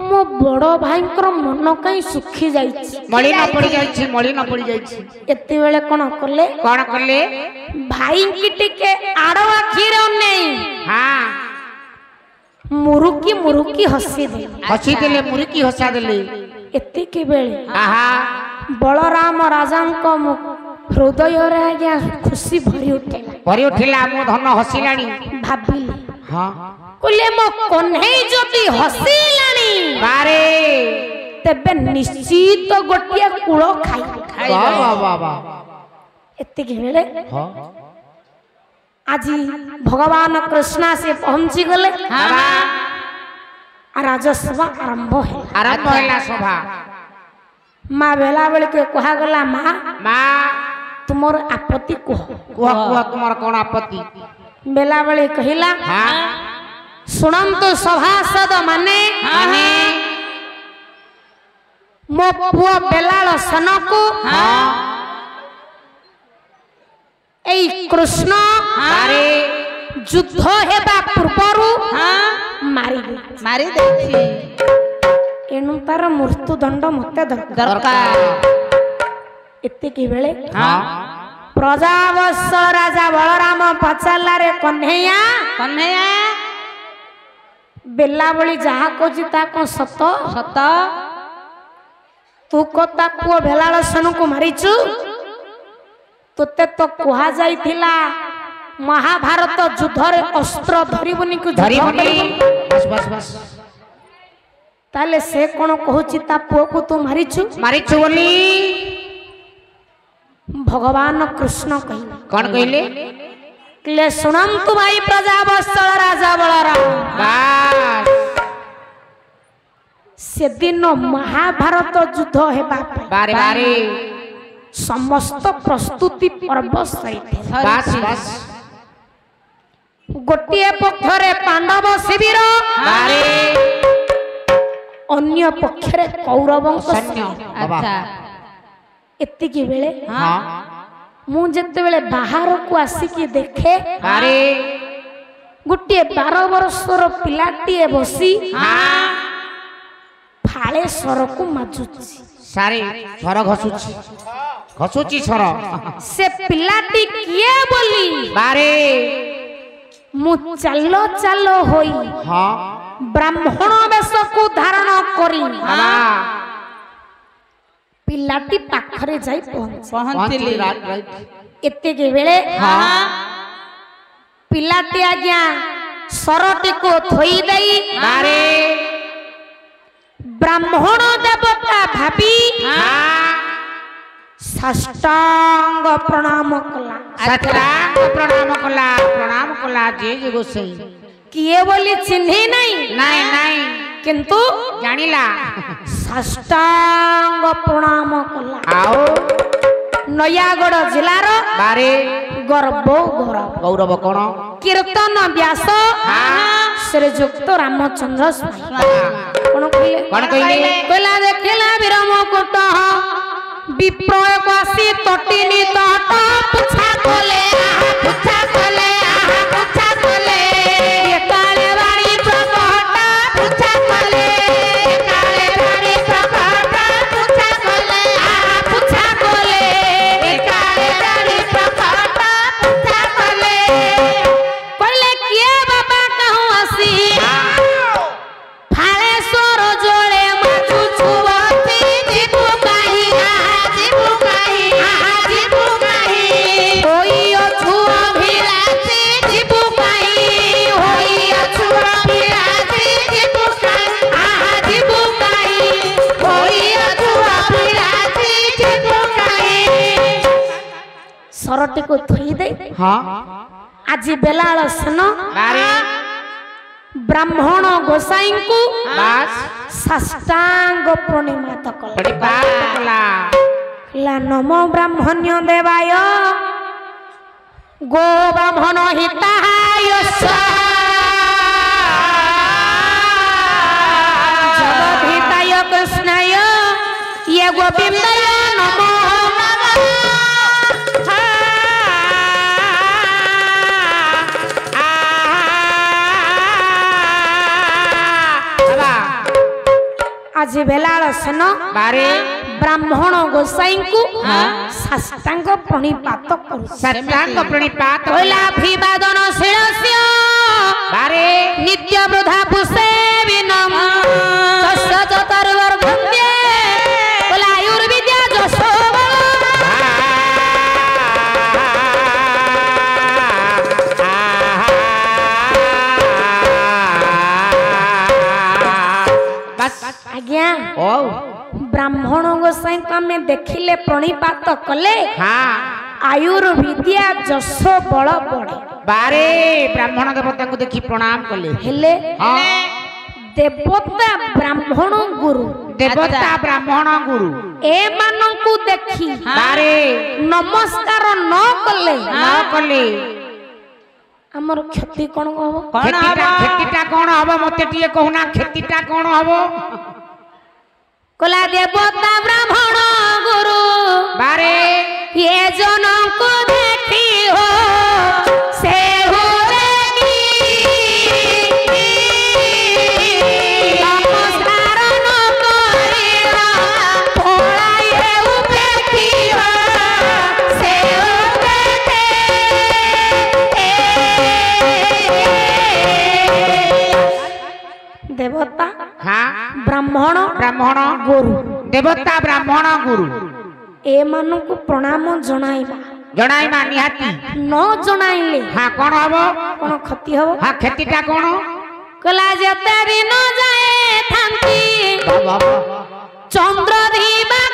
ମୋ ବଡ ଭାଇଙ୍କର ମନ କାଇଁ ଶୁଖି ଯାଇଛି ମଳିନ ପଡି ଯାଇଛି ମଳିନ ପଡି ଯାଇଛି ଏତେବେଳେ କଣ କଲେ କଣ କଲେ ଭାଇକି ଟିକେ ଆଡ ଆଖିରେ ଅନେଇ ହଁ ମୁରୁକି ମୁରୁକି ହସି ଦେଲେ ହସି ଦେଲେ ମୁରୁକି ହସା ଦେଲେ ଏତିକି ବେଳେ ଆହା ବଳରାମ ରାଜାଙ୍କ ହୃଦୟରେ ଆଜ୍ଞା ଖୁସି ଭରି ଉଠିଲା ଭରି ଉଠିଲା ମୋ ଧନ ହସିଲାଣି ଭାବିଲେ ହଁ କହିଲେ ମୋ କହ୍ନେଇ ଯଦି ହସିଲାଣି ବାରେ ତେବେ ନିଶ୍ଚିତ ଗୋଟିଏ କୂଳ ଖାଇ ବାବା ବାବା ଏତିକି ବେଳେ ହଁ ଆଜି ଭଗବାନ କୃଷ୍ଣ ସେ ପହଞ୍ଚି ଗଲେ ରାଜସଭା ଆରମ୍ଭ ହେଲା ଆରମ୍ଭ ହେଲା ସଭା ମା ବେଲା ବେଳକେ କୁହାଗଲା ମା ମା ତୁମର ଆପତ୍ତି କୁହ କୁହ କୁହ ତୁମର କଣ ଆପତ୍ତି ବେଲା ବେଳେ କହିଲା ହଁ ଶୁଣନ୍ତୁ ସଭାସଦ ମାନେ ମୋ ପୁଅ ବେଲାଳ ସେନକୁ ଏଇ କୃଷ୍ଣ ବାରେ ଯୁଦ୍ଧ ହେବା ପୂର୍ବରୁ ମାରି ଦେଇଛି ଏଣୁ ତାର ମୃତ୍ୟୁ ଦଣ୍ଡ ମତେ ଦରକାର ଏତିକି ବେଳେ ହଁ ପ୍ରଜାବତ୍ସଳ ରାଜା ବଳରାମ ପଚାରିଲାରେ କହ୍ନେୟା କହ୍ନେୟା ବେଲାବଳି ଯାହା କହୁଛି ତା କଣ ସତ ସତ ତୁ ତା ପୁଅ ବେଲାଳ ସେନକୁ ମାରିଛୁ ତୋତେ ତ କୁହାଯାଇଥିଲା ମହାଭାରତ ଯୁଦ୍ଧରେ ଅସ୍ତ୍ର ଧରିବୁନି ଧରିବନି ବସ୍ ବସ୍ ବସ୍ ତାହେଲେ ସେ କଣ କହୁଛି ତା ପୁଅକୁ ତୁ ମାରିଛୁ ମାରିଛୁ ବୋଲି ଭଗବାନ କୃଷ୍ଣ କହିଲେ କଣ କହିଲେ କହିଲେ ଶୁଣନ୍ତୁ ଭାଇ ପ୍ରଜାବତ୍ସଳ ରାଜା ବଳରାମ ବାସ୍ ସେଦିନ ମହାଭାରତ ଯୁଦ୍ଧ ହେବା ପାଇଁ ବାରେ ବାରେ ସମସ୍ତ ପ୍ରସ୍ତୁତି ପର୍ବ ସରିଥିଲା ବାସ୍ ବାସ୍ ଗୋଟିଏ ପକ୍ଷରେ ପାଣ୍ଡବ ଶିବିର ବାରେ ଅନ୍ୟ ପକ୍ଷରେ କୌରବଙ୍କ ସୈନ୍ୟ ଆଚ୍ଛା ଏତିକି ବେଳେ ହଁ ମୁଁ ଯେତେବେଳେ ବାହାରକୁ ଆସିକି ଦେଖେ ବାରେ ଗୋଟିଏ 12 ବର୍ଷର ପିଲାଟିଏ ବସି ଫାଳେ ସରକୁ ମାଜୁଛି ସାରେ ଛର ଘସୁଛି ଘସୁଛି ଛର ସେ ପିଲାଟି କିଏ ବୋଲି ବାରେ ମୁଁ ଚାଲ ଚାଲ ହୋଇ ହଁ ବ୍ରାହ୍ମଣ ବେଶକୁ ଧାରଣ କରି ବାବା ପିଲାଟି ପାଖରେ ଯାଇ ପହଞ୍ଚିଲି ଏତିକି ବେଳେ ପିଲାଟି ଆଜ୍ଞା ସରଟିକୁ ଥୋଇ ଦେଇ ବାରେ ବ୍ରାହ୍ମଣ ଦେବତା ଭାବି ସାଷ୍ଟାଙ୍ଗ ପ୍ରଣାମ କଲା ସତ୍ରାଙ୍ଗ ପ୍ରଣାମ କଲା ଯେ ଗୋସାଇ କିଏ ବୋଲି ଚିହ୍ନି ନାହିଁ ନାଇଁ ନାଇଁ କିନ୍ତୁ ଜାଣିଲା ସାଷ୍ଟାଙ୍ଗ ପ୍ରଣାମ କଲା ଆଉ ନୟାଗଡ଼ ଜିଲ୍ଲାର ବାରେ ଗର୍ବ ଗୌରବ ଗୌରବ କଣ କୀର୍ତ୍ତନ ବ୍ୟାସ ଶ୍ରୀଯୁକ୍ତ ରାମଚନ୍ଦ୍ର ସ୍ୱାଇଁ କଣ କହିଲେ କହିଲା ଦେଖିଲା ବିରମ କୋଟ ବିପ୍ରୟକୁ ଆସି ତଟିନି ତଟ ପୁଛା କଲେ ଏକାଳେ ବାଣୀ ପ୍ରକଟ ପୁଛା କଲେ ଏକାଳେ ବାଣୀ ପ୍ରକଟ କହିଲେ କିଏ ବାବା କାହୁଁ ଆସି ଫାଳେ ସ୍ୱର ଜୋଳେ ମାଛୁ ଛୁଅତି ଯିବୁ କାହିଁ ହୋଇ ଅଛୁଅ ଭିଳାସି ଯିବୁ କାହିଁ ହୋଇ ଅଛୁଅ ଭିଳାସି ଯିବୁ କାହିଁ ହୋଇ ଅଛୁଅ ଭିଳାସି ଯିବୁ କାହିଁ ସରଟିକୁ ଥୋଇ ଦେଇ ହଁ ଆଜି ବେଲାଳ ସେନ ବାରେ ବ୍ରାହ୍ମଣ ଗୋସାଇଙ୍କୁ ବାସ୍ ସାଷ୍ଟାଙ୍ଗ ପ୍ରଣିପାତ କଲା କଲା ନମୋ ବ୍ରାହ୍ମଣ୍ୟ ଦେବାୟ ଗୋ ବ୍ରାହ୍ମଣ ହିତାୟ ଜଗଦ୍ଧିତାୟ କୃଷ୍ଣାୟ ଇଏ ଗୋବିନ୍ଦାୟ ନମୋ ଆଜି ବେଲାଳ ସେନ ବାରେ ବ୍ରାହ୍ମଣ ଗୋସାଇଁ କୁ ସାଷ୍ଟାଙ୍ଗ ପ୍ରଣିପାତ କରୁ ସତ୍ୟାଙ୍ଗ ପ୍ରଣିପାତ କହିଲା ଅଭିବାଦନ ଶିଳସ୍ୟ ବାରେ ନିତ୍ୟ ବୃଦ୍ଧା ପୁଷେ ବିନମ ତସ୍ୟ ଚତୁର୍ବର୍ଗନ୍ତେ କହିଲା ଆୟୁର୍ବିଦ୍ୟା ଯଶ ଆଜ୍ଞା ଓ ବ୍ରାହ୍ମଣ ଗୋସାଇଁ କୁ ଆମେ ଦେଖିଲେ ପ୍ରଣିପାତ କଲେ ହଁ ଆୟୁର୍ବିଦ୍ୟା ଯଶ ବଳ ବଢେ ବାରେ ବ୍ରାହ୍ମଣ ଦେବତାଙ୍କୁ ଦେଖି ପ୍ରଣାମ କଲେ ହେଲେ ହଁ ଦେବତା ବ୍ରାହ୍ମଣ ଗୁରୁ ଦେବତା ବ୍ରାହ୍ମଣ ଗୁରୁ ଏମାନଙ୍କୁ ଦେଖି ବାରେ ନମସ୍କାର ନ କଲେ ନ କଲେ ଆମର କ୍ଷତି କଣ ହବ କ୍ଷତିଟା କଣ ହବ ମତେ ଟିକେ କହୁନା କ୍ଷତିଟା କଣ ହବ କଲା ଦେବତା ବ୍ରାହ୍ମଣ ଗୁରୁ ବାରେ ଏ ଜନଙ୍କୁ ଦେଖି ହୋ ସେ देवता हाँ ब्राह्मण ब्राह्मण गुरु देवता ब्राह्मण गुरु ए मानकु प्रणाम जणाइबा जणाइबा निहाती न जणाइले हाँ कौन हबो कोन क्षति हबो हाँ क्षतिटा कौन कला जते दिन जाए थांती चंद्र दीवा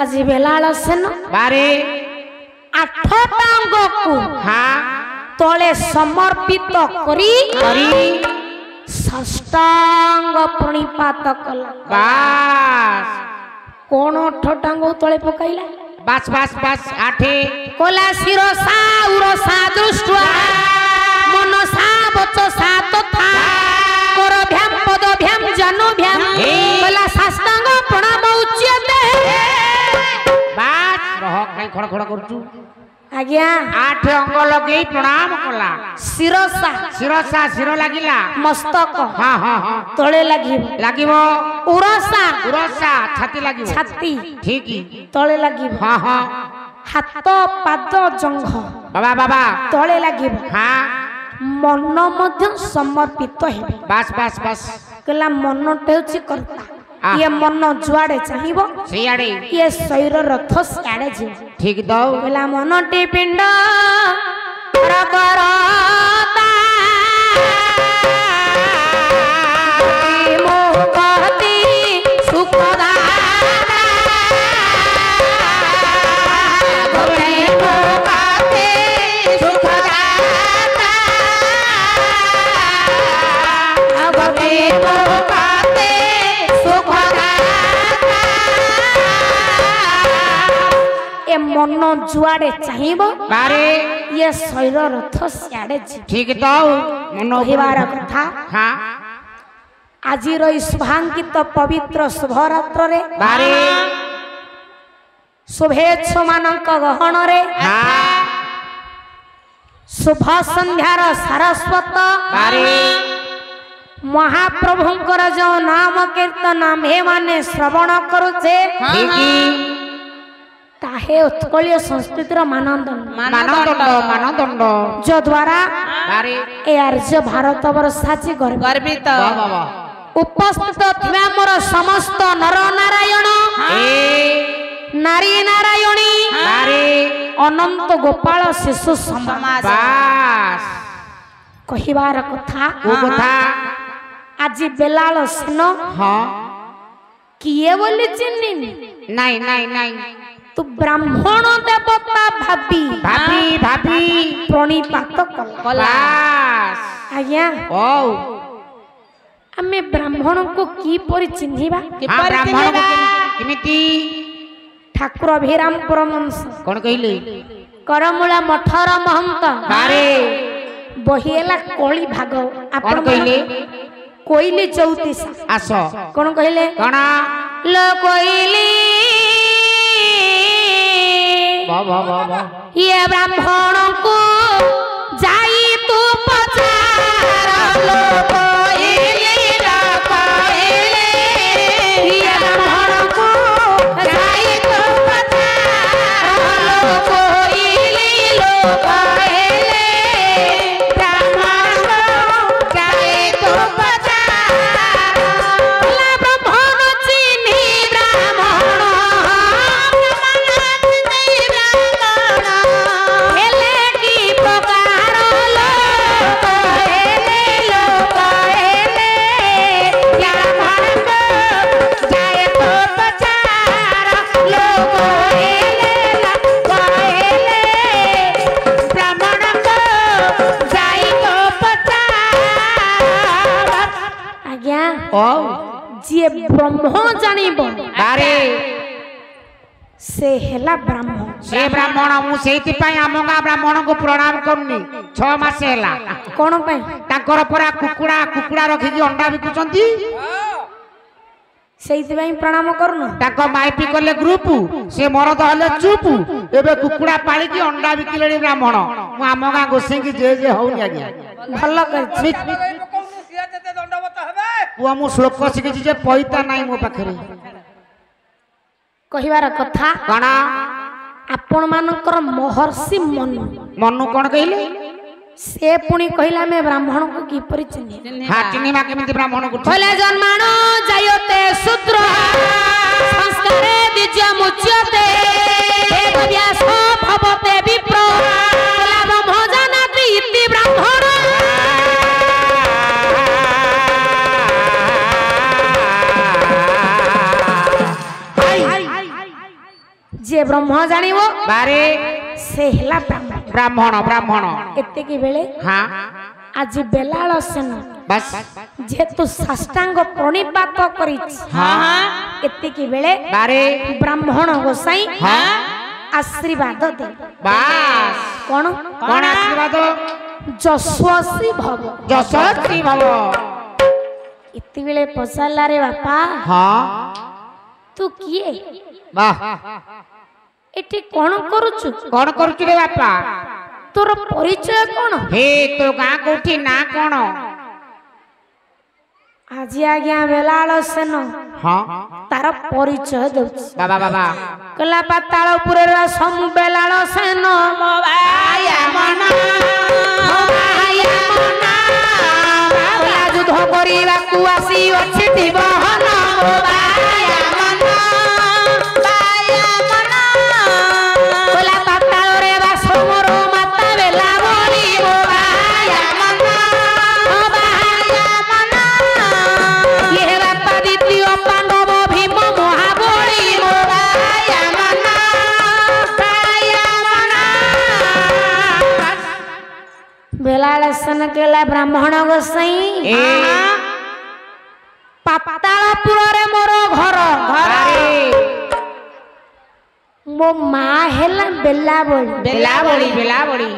आज बेलाल सेन बारे आठटा अंग को हाँ तले समर्पित करी षष्टांग प्रणिपात कला बास कौन आठटा अंग तले पकाइला बास बास बास आठे कोला शिरसा उरसा दृष्ट्वा मनसा वचसा तथा करभ्याम पदभ्याम जनभ्याम कोला षष्टांग प्रणाम उच्यते बास रह काई खड़ खड़ करचू आज्ञा आठ अंग लगे प्रणाम कला शिरसा शिरसा शिर लागिला मस्तक हाँ हाँ हाँ तले लागिब लागिबो उरसा उरसा छाती लागिबो छाती ठीक तले लागिब हाँ हाँ हाथ पाद जंघ बाबा बाबा तले लागिब हाँ मन मध्य समर्पित हेबे बास बास बास कहला मन टेउची करता ये मन जुआड़े चाहिबो सियाड़े ये शरीर रथ सियाड़े जे ठीक दो कहला मन टी पिंड करता मोहती सुखदा मन जुआड़े चाहिबो बारे ये शरीर रथ सियाड़े जी ठीक दो मन कहिबार कथा हाँ आज शुभांकित पवित्र शुभरात्र रे बारे शुभेच्छु मानक गहन रे हाँ शुभ संध्यार सारस्वत बारे महाप्रभुंकर जो नाम कीर्तन आम्भे माने श्रवण करुचे ठीक ताहे उत्कलीय संस्कृतिर मानदंड मानदंड जो द्वारा बारे ए आर्य भारत वर्षाची गर्वित उपस्थित थिबा मोर समस्त नर नारायण नारी नारायणी बारे अनंत गोपाल शिशु समाज बास कहिबार कथा वो कथा आज बेलाल सेन हाँ किए बोली चिन्नी नहीं नहीं नहीं तू ब्राह्मण देवता भाबी भाभी भाभी प्रणिपात कला बास आज्ञा ओ आमे ब्राह्मण को की परि चिन्हिबा हाँ ब्राह्मण को किमिति ठाकुर अभिराम परमंश कौन कहले କରମୂଳା ମଠର ମହନ୍ତ ବାରେ ବହି ହେଲା କଳି ଭାଗ କଣ କହିଲେ କୋଇଲି 34 ଆସ କଣ କହିଲେ କଣ लो कोइली ये ब्राह्मण को जाई तू पचार लो कोइली ये ब्राह्मण को जाई तू पचार लो कोइली ब्राह्मण को जाई तू पचार ब्राह्मण चिन्ही ब्राह्मण हेले की प्रकार लोक हेले या भारत जाय तो पचार लोक हेले ब्राह्मण को जाय तो पचार आज्ञा ओ जे ब्रह्म जानिब बारे से हेला ब्राह्मण से ब्राह्मण मु सेति पई आम गां ब्राह्मण को प्रणाम करनी 6 मास हैला कोन पई ताकर परा कुकुड़ा रखी की अंडा बिकुचंती सेति पई प्रणाम करनु ताको माइपी करले ग्रुप से मरद हले चुप एबे कुकुड़ा पाली की अंडा बिकिलेनी ब्राह्मण मु आम गां गोसें की जे होनी आज्ञा भल कर पुआ मु श्लोक शिखिछि जे पैता नाही मो पाखरे कहिवार कथा कणा आपण मानकर महर्षि मनु कोन कहले से पुणी कहला में ब्राह्मण को की परिचिन्ह हां चिन्हिमा केमिति ब्राह्मण को भले जन्मानो जायते शूद्र संस्कारे द्विज मुच्यते वेदव्यास भवते विप्र भला ब्रह्म जानाति इति ब्राह्मण जे ब्रह्म जानिबो बारे से हेला ब्राह्मण ब्राह्मण एते की बेले हां आज बेलाळ सेन बस जेतु साष्टांग प्रणिपात करिछि हां एते की बेले बारे ब्राह्मण गोसाई हां आशीर्वाद दे बस कोन कोन आशीर्वाद जस्वसी भव जसती भव इति बेले पसाला रे बापा हां तू किए वाह एठी कोन करूछु कोन करूछु रे बापा तोर परिचय कोन हे तो गां कोठी ना कोन आज आज्ञा बेलाळ सेन हां तार परिचय दउछि बाबा बाबा कला पाताळ पुरे समु बेलाळ सेन मो भाया मना बाबा युद्ध करिबा कु आसी अछि दिबहन मो भाया मना कला पाताळ रे बा समर माता बेला बोली मो भाया मना ये बापा द्वितीय पांडव भीम महाबली मो भाया मना बेलाळ सन केला ब्राह्मण गोसाई पाताळपुर रे मोर घर मो मा हेला बेलाबड़ी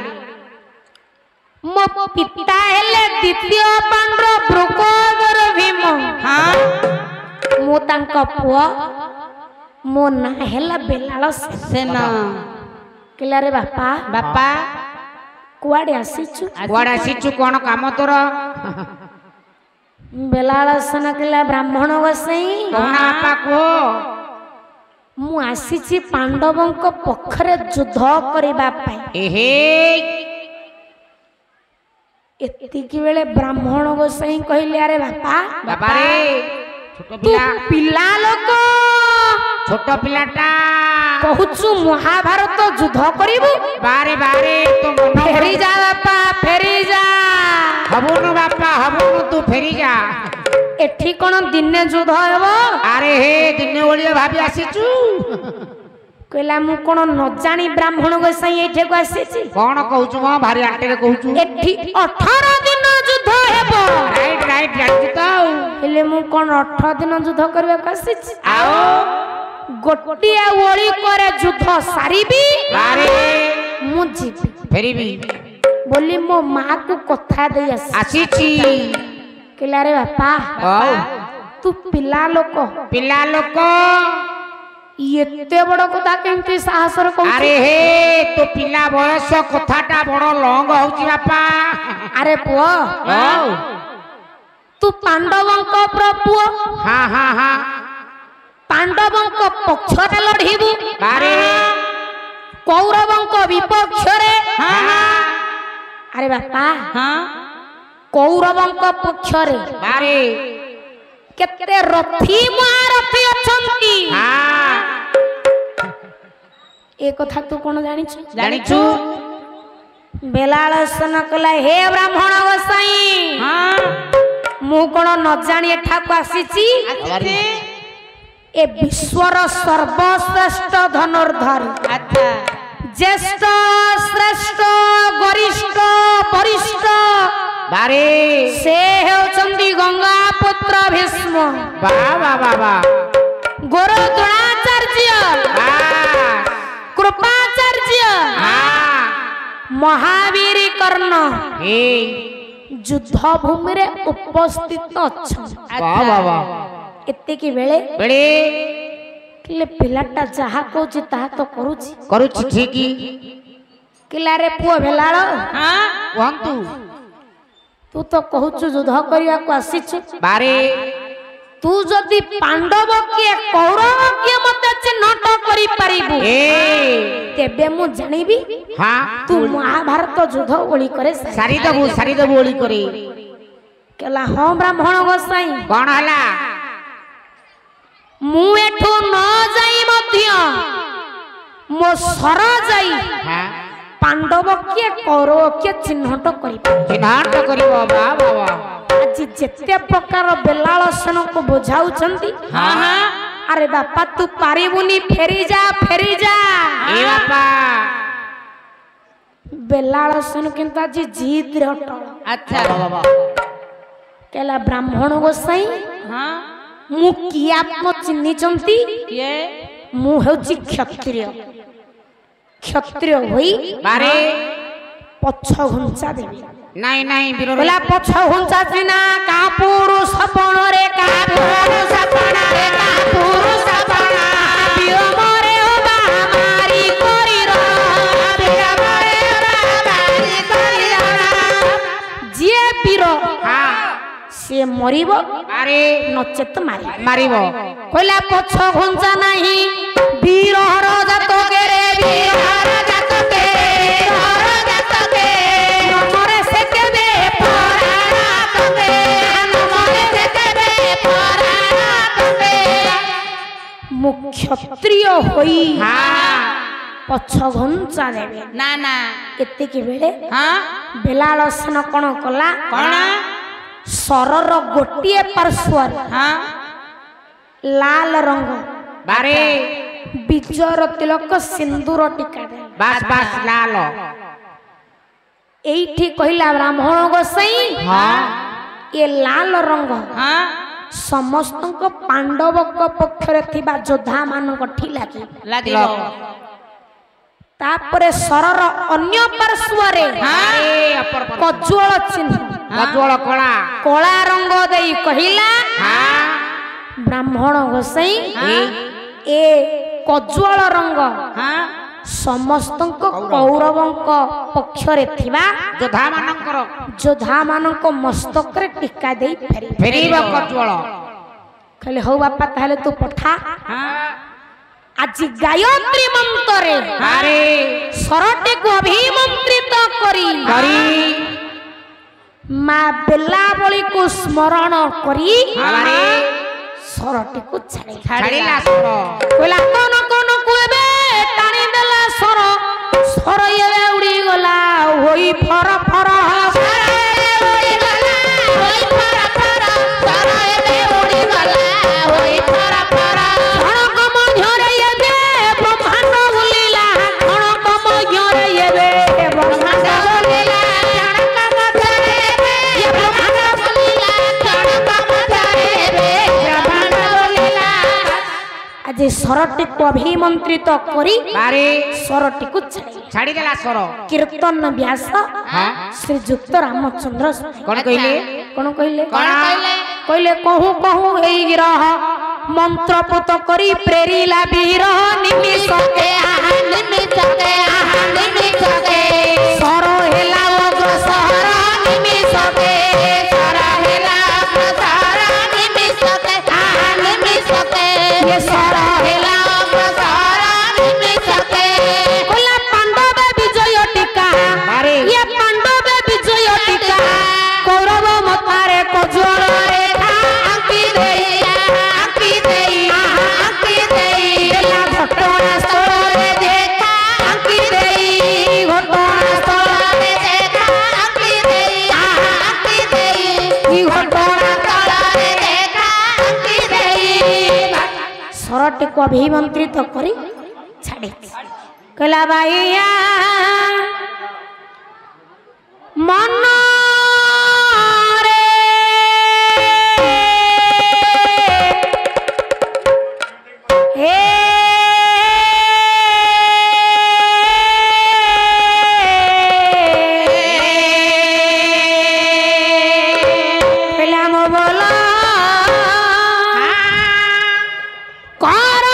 मो पिता हेले द्वितीय पांडव भृगोदर भीम हाँ मो तांक पुआ मो ना हेला बेलाळ सेन केला रे बापा बापा कुआडे आसीछु कुआडे आसीछु कोन काम तोर बेलाळ सन केला ब्राह्मण गोसाई कोना आपा को मु आसीछि पांडवंक पखरे युद्ध करिबा पाई एहे एतिकी बेले ब्राह्मण गोसाई कहले अरे बापा बाबा रे छोट तू पिला लोक छोट पिलाटा कहूछु महाभारत युद्ध करिबु बारे बारे तो मन फेरी जा बापा फेरी जा हबुनु बापा हबुनु तू फेरी जा एठी कोन दिने युद्ध हेबो अरे हे दिने ओलिया भाबी आसीचु कहला मु कोन न जानी ब्राह्मण गोसाई एठे को आसीछि कोन कहूछु म भारी आंटे रे कहूछु एठी 18 दिन युद्ध हेबो राइट राइट जानछु तो हेले मु कोन 18 दिन युद्ध करबा को आसीछि आओ गोटिया ओळी करे युद्ध सारीबी बारे ମୁଁ ଯିବି ଫେରିବି ବୋଲି ମୋ ମା କୁ କଥା ଦେଇ ଆସିଛି କହିଲା ରେ ବାପା ହଉ ତୁ ପିଲା ଲୋକ ପିଲା ଲୋକ ଏତେ ବଡ କଥା କେମିତି ସାହସରେ କହୁଛୁ ଆରେ ହେ ତୋ ପିଲା ବୟସ କଥାଟା ବଡ ଲଙ୍ଗ ହଉଛି ବାପା ଆରେ ପୁଅ ହଉ ତୁ ପାଣ୍ଡବଙ୍କ ପୁଅ ହଁ ହଁ ହଁ ପାଣ୍ଡବଙ୍କ ପକ୍ଷରେ ଲଢିବୁ ବାରେ କୌରବଙ୍କ ବିପକ୍ଷରେ ଆରେ ବାପା କୌରବଙ୍କ ପକ୍ଷରେ ବାରେ କେତେ ରଥୀ ମହାରଥୀ ଅଛନ୍ତି ଏ କଥା ତୁ କଣ ଜାଣିଛୁ ଜାଣିଛୁ ବେଲାଳସନ କଲା ହେ ବ୍ରାହ୍ମଣ ଗୋସାଇଁ ମୁଁ କଣ ନ ଜାଣି ଏଠାକୁ ଆସିଛି ଏ ବିଶ୍ୱର ସର୍ବଶ୍ରେଷ୍ଠ ଧନୁର୍ଧର ଜ୍ୟେଷ୍ଠ ଶ୍ରେଷ୍ଠ ଗରିଷ୍ଠ ବରିଷ୍ଠ ବାରେ ସେ ହେଉଛନ୍ତି ଗଙ୍ଗା ପୁତ୍ର ଭୀଷ୍ମ ବାବା ଗୁରୁ ଦ୍ରୋଣାଚାର୍ଯ୍ୟ କୃପାଚାର୍ଯ୍ୟ ମହାବୀର କର୍ଣ୍ଣ ଯୁଦ୍ଧ ଭୂମିରେ ଉପସ୍ଥିତ ଅଛନ୍ତି ଏତିକି ବେଳେ ପିଲାଟା ଯାହା କହୁଛି ତାହା ତ କରୁଛି ଠିକ କିଲାରେ ପୁଅ ଭେଲାଳ କୁହନ୍ତୁ ତୁ ତ କହୁଛୁ ଯୁଦ୍ଧ କରିବାକୁ ଆସିଛୁ ବାରେ ତୁ ଯଦି ପାଣ୍ଡବ କିଏ କୌରବ କିଏ ମତେ ଚିହ୍ନଟ କରିପାରିବୁ ତେବେ ମୁଁ ଜାଣିବି ତୁ ମହାଭାରତ ଯୁଦ୍ଧ ଓଳି করে ସାରିଦବୁ ଓଳି କରି କହିଲା ହଁ ବ୍ରାହ୍ମଣ ଗୋସାଇଁ କଣ ହେଲା ମୁଁ ଏଠୁ ନ ଯାଇ ମଧ୍ୟ ମୋ ସର ଯାଇ ପାଣ୍ଡବ କିଏ କୌରବ କିଏ ଚିହ୍ନଟ କରିବ ବାବା ଆଜି ଯେତେ ପ୍ରକାର ବେଲାଳସନକୁ ବୁଝାଉଛନ୍ତି ଆରେ ବାପା ତୁ ପାରିବୁନି ଫେରି ଯା ଏ ବାପା ବେଲାଳସନ କିନ୍ତୁ ଆଜି ଜିଦ୍ ରେ ଅଟଳ କହିଲା ବ୍ରାହ୍ମଣ ଗୋସାଇଁ ମୁଁ କିଏ ଆତ୍ମ ଚିହ୍ନିଛନ୍ତି ମୁଁ ହେଉଛି କ୍ଷତ୍ରିୟ ହୋଇ ପଛ ଘୁଞ୍ଚା ଦେବି ନାଇଁ ବୋଲା ପଛ ଘୁଞ୍ଚା ସିନା କା ପୁରୁଷ ପଣରେ ଯିଏ ବୀର ସିଏ ମରିବ ନଚେତ ମାରିବ କହିଲା ପଛ ଘୁଞ୍ଚା ନାହିଁ ବୀରର ଜାତ କେରେ ମୁଁ କ୍ଷତ୍ରିୟ ହୋଇ ପଛ ଘୁଞ୍ଚା ଦେବେ ନା ଏତିକି ବେଳେ ବେଲାଳସନ କଣ କଲା ସରର ଗୋଟିଏ ପାର୍ଶ୍ୱରେ ଲାଲ ରଙ୍ଗ ବିଜୟର ତିଲକ ସିନ୍ଦୁର ଟିକା ଲାଲ এইটি কহিলা ব্রাহ্মণ গোসাই এ লাল রঙ সমস্ত পাণ্ডবক পক্ষরে থিবা যোদ্ধা মানক ঠি লাগিল তাপরে সরর অন্য পার্শ্বরে কজ্জ্বল চিহ্ন কলা রঙ দেই কহিলা ব্রাহ্মণ গোসাই এ কজ্জ্বল রঙ समस्त कौरवंक पक्षरे थिबा जोधा मानक मस्तक रे टिका देई फेरीबा कज्वल कहले हो बापा ताले तू पठा आज गायत्री मंत्र रे सरटे को अभिमंत्रित करी मा बेलावली को स्मरण करी सरटे को छाड़ीला कहला कोन कोन कुएबे टाणी देला सर सर ये उड़ी गला होई फर फर आज सरटी को अभिमंत्रित करी बारे सरटी को छाड़ी देला स्वर कीर्तन व्यास हाँ श्रीजुक्त रामचंद्र कौन कहले कौन कहले कहले कहले कहूँ कहूँ एई गिरह मंत्र पुत करी प्रेरिला वीर निमिष के सर हेला अग्रसर निमिष के ये सर हेला कोला पांडव विजय टीका बारे ये पांडव विजय टीका कौरव मतारे कजोर रेखा आंकी देई देला घटना स्थल रे देखा आंकी देई घटना स्थल रे देखा आंकी देई घटना स्थल रे देखा आंकी देई सरटी को अभिमंत्रित करी छाड़ी कहला बाइया मन रे हे कहला मो बोला कर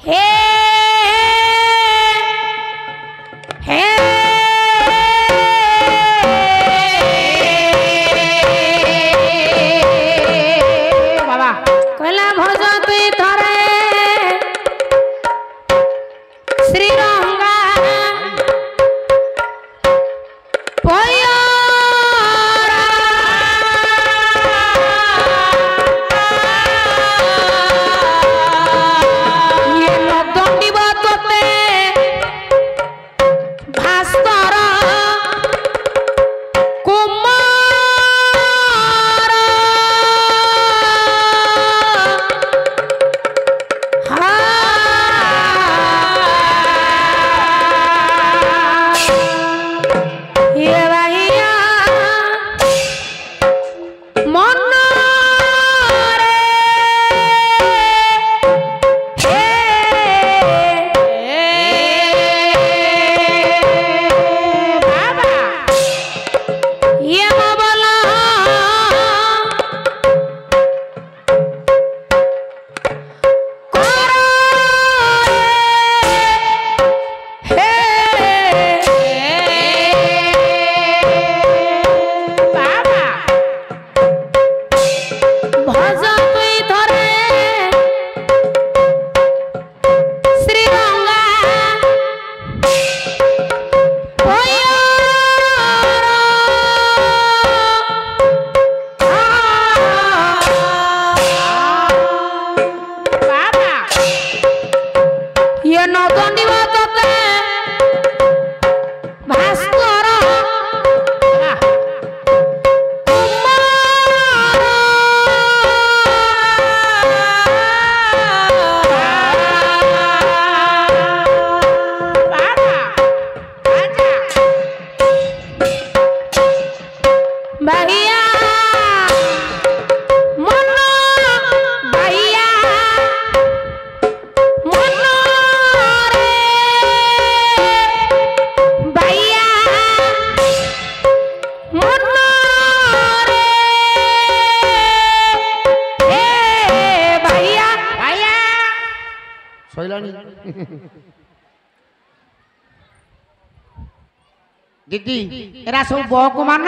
हे हे बाबा कहला भज तुई थरे श्रीरंगा पयरा ये नदंडिब तोते भास्कर कुमार ये भैया मन रे बाबा ये बोला बाबा भज तुई धरे श्रीरंगा बाबा ये नदंडिब तोते भास्कर भैया मन भैया मन रे भैया मन रे हे भैया भैया सइलानी दीदी एरा सब बक मान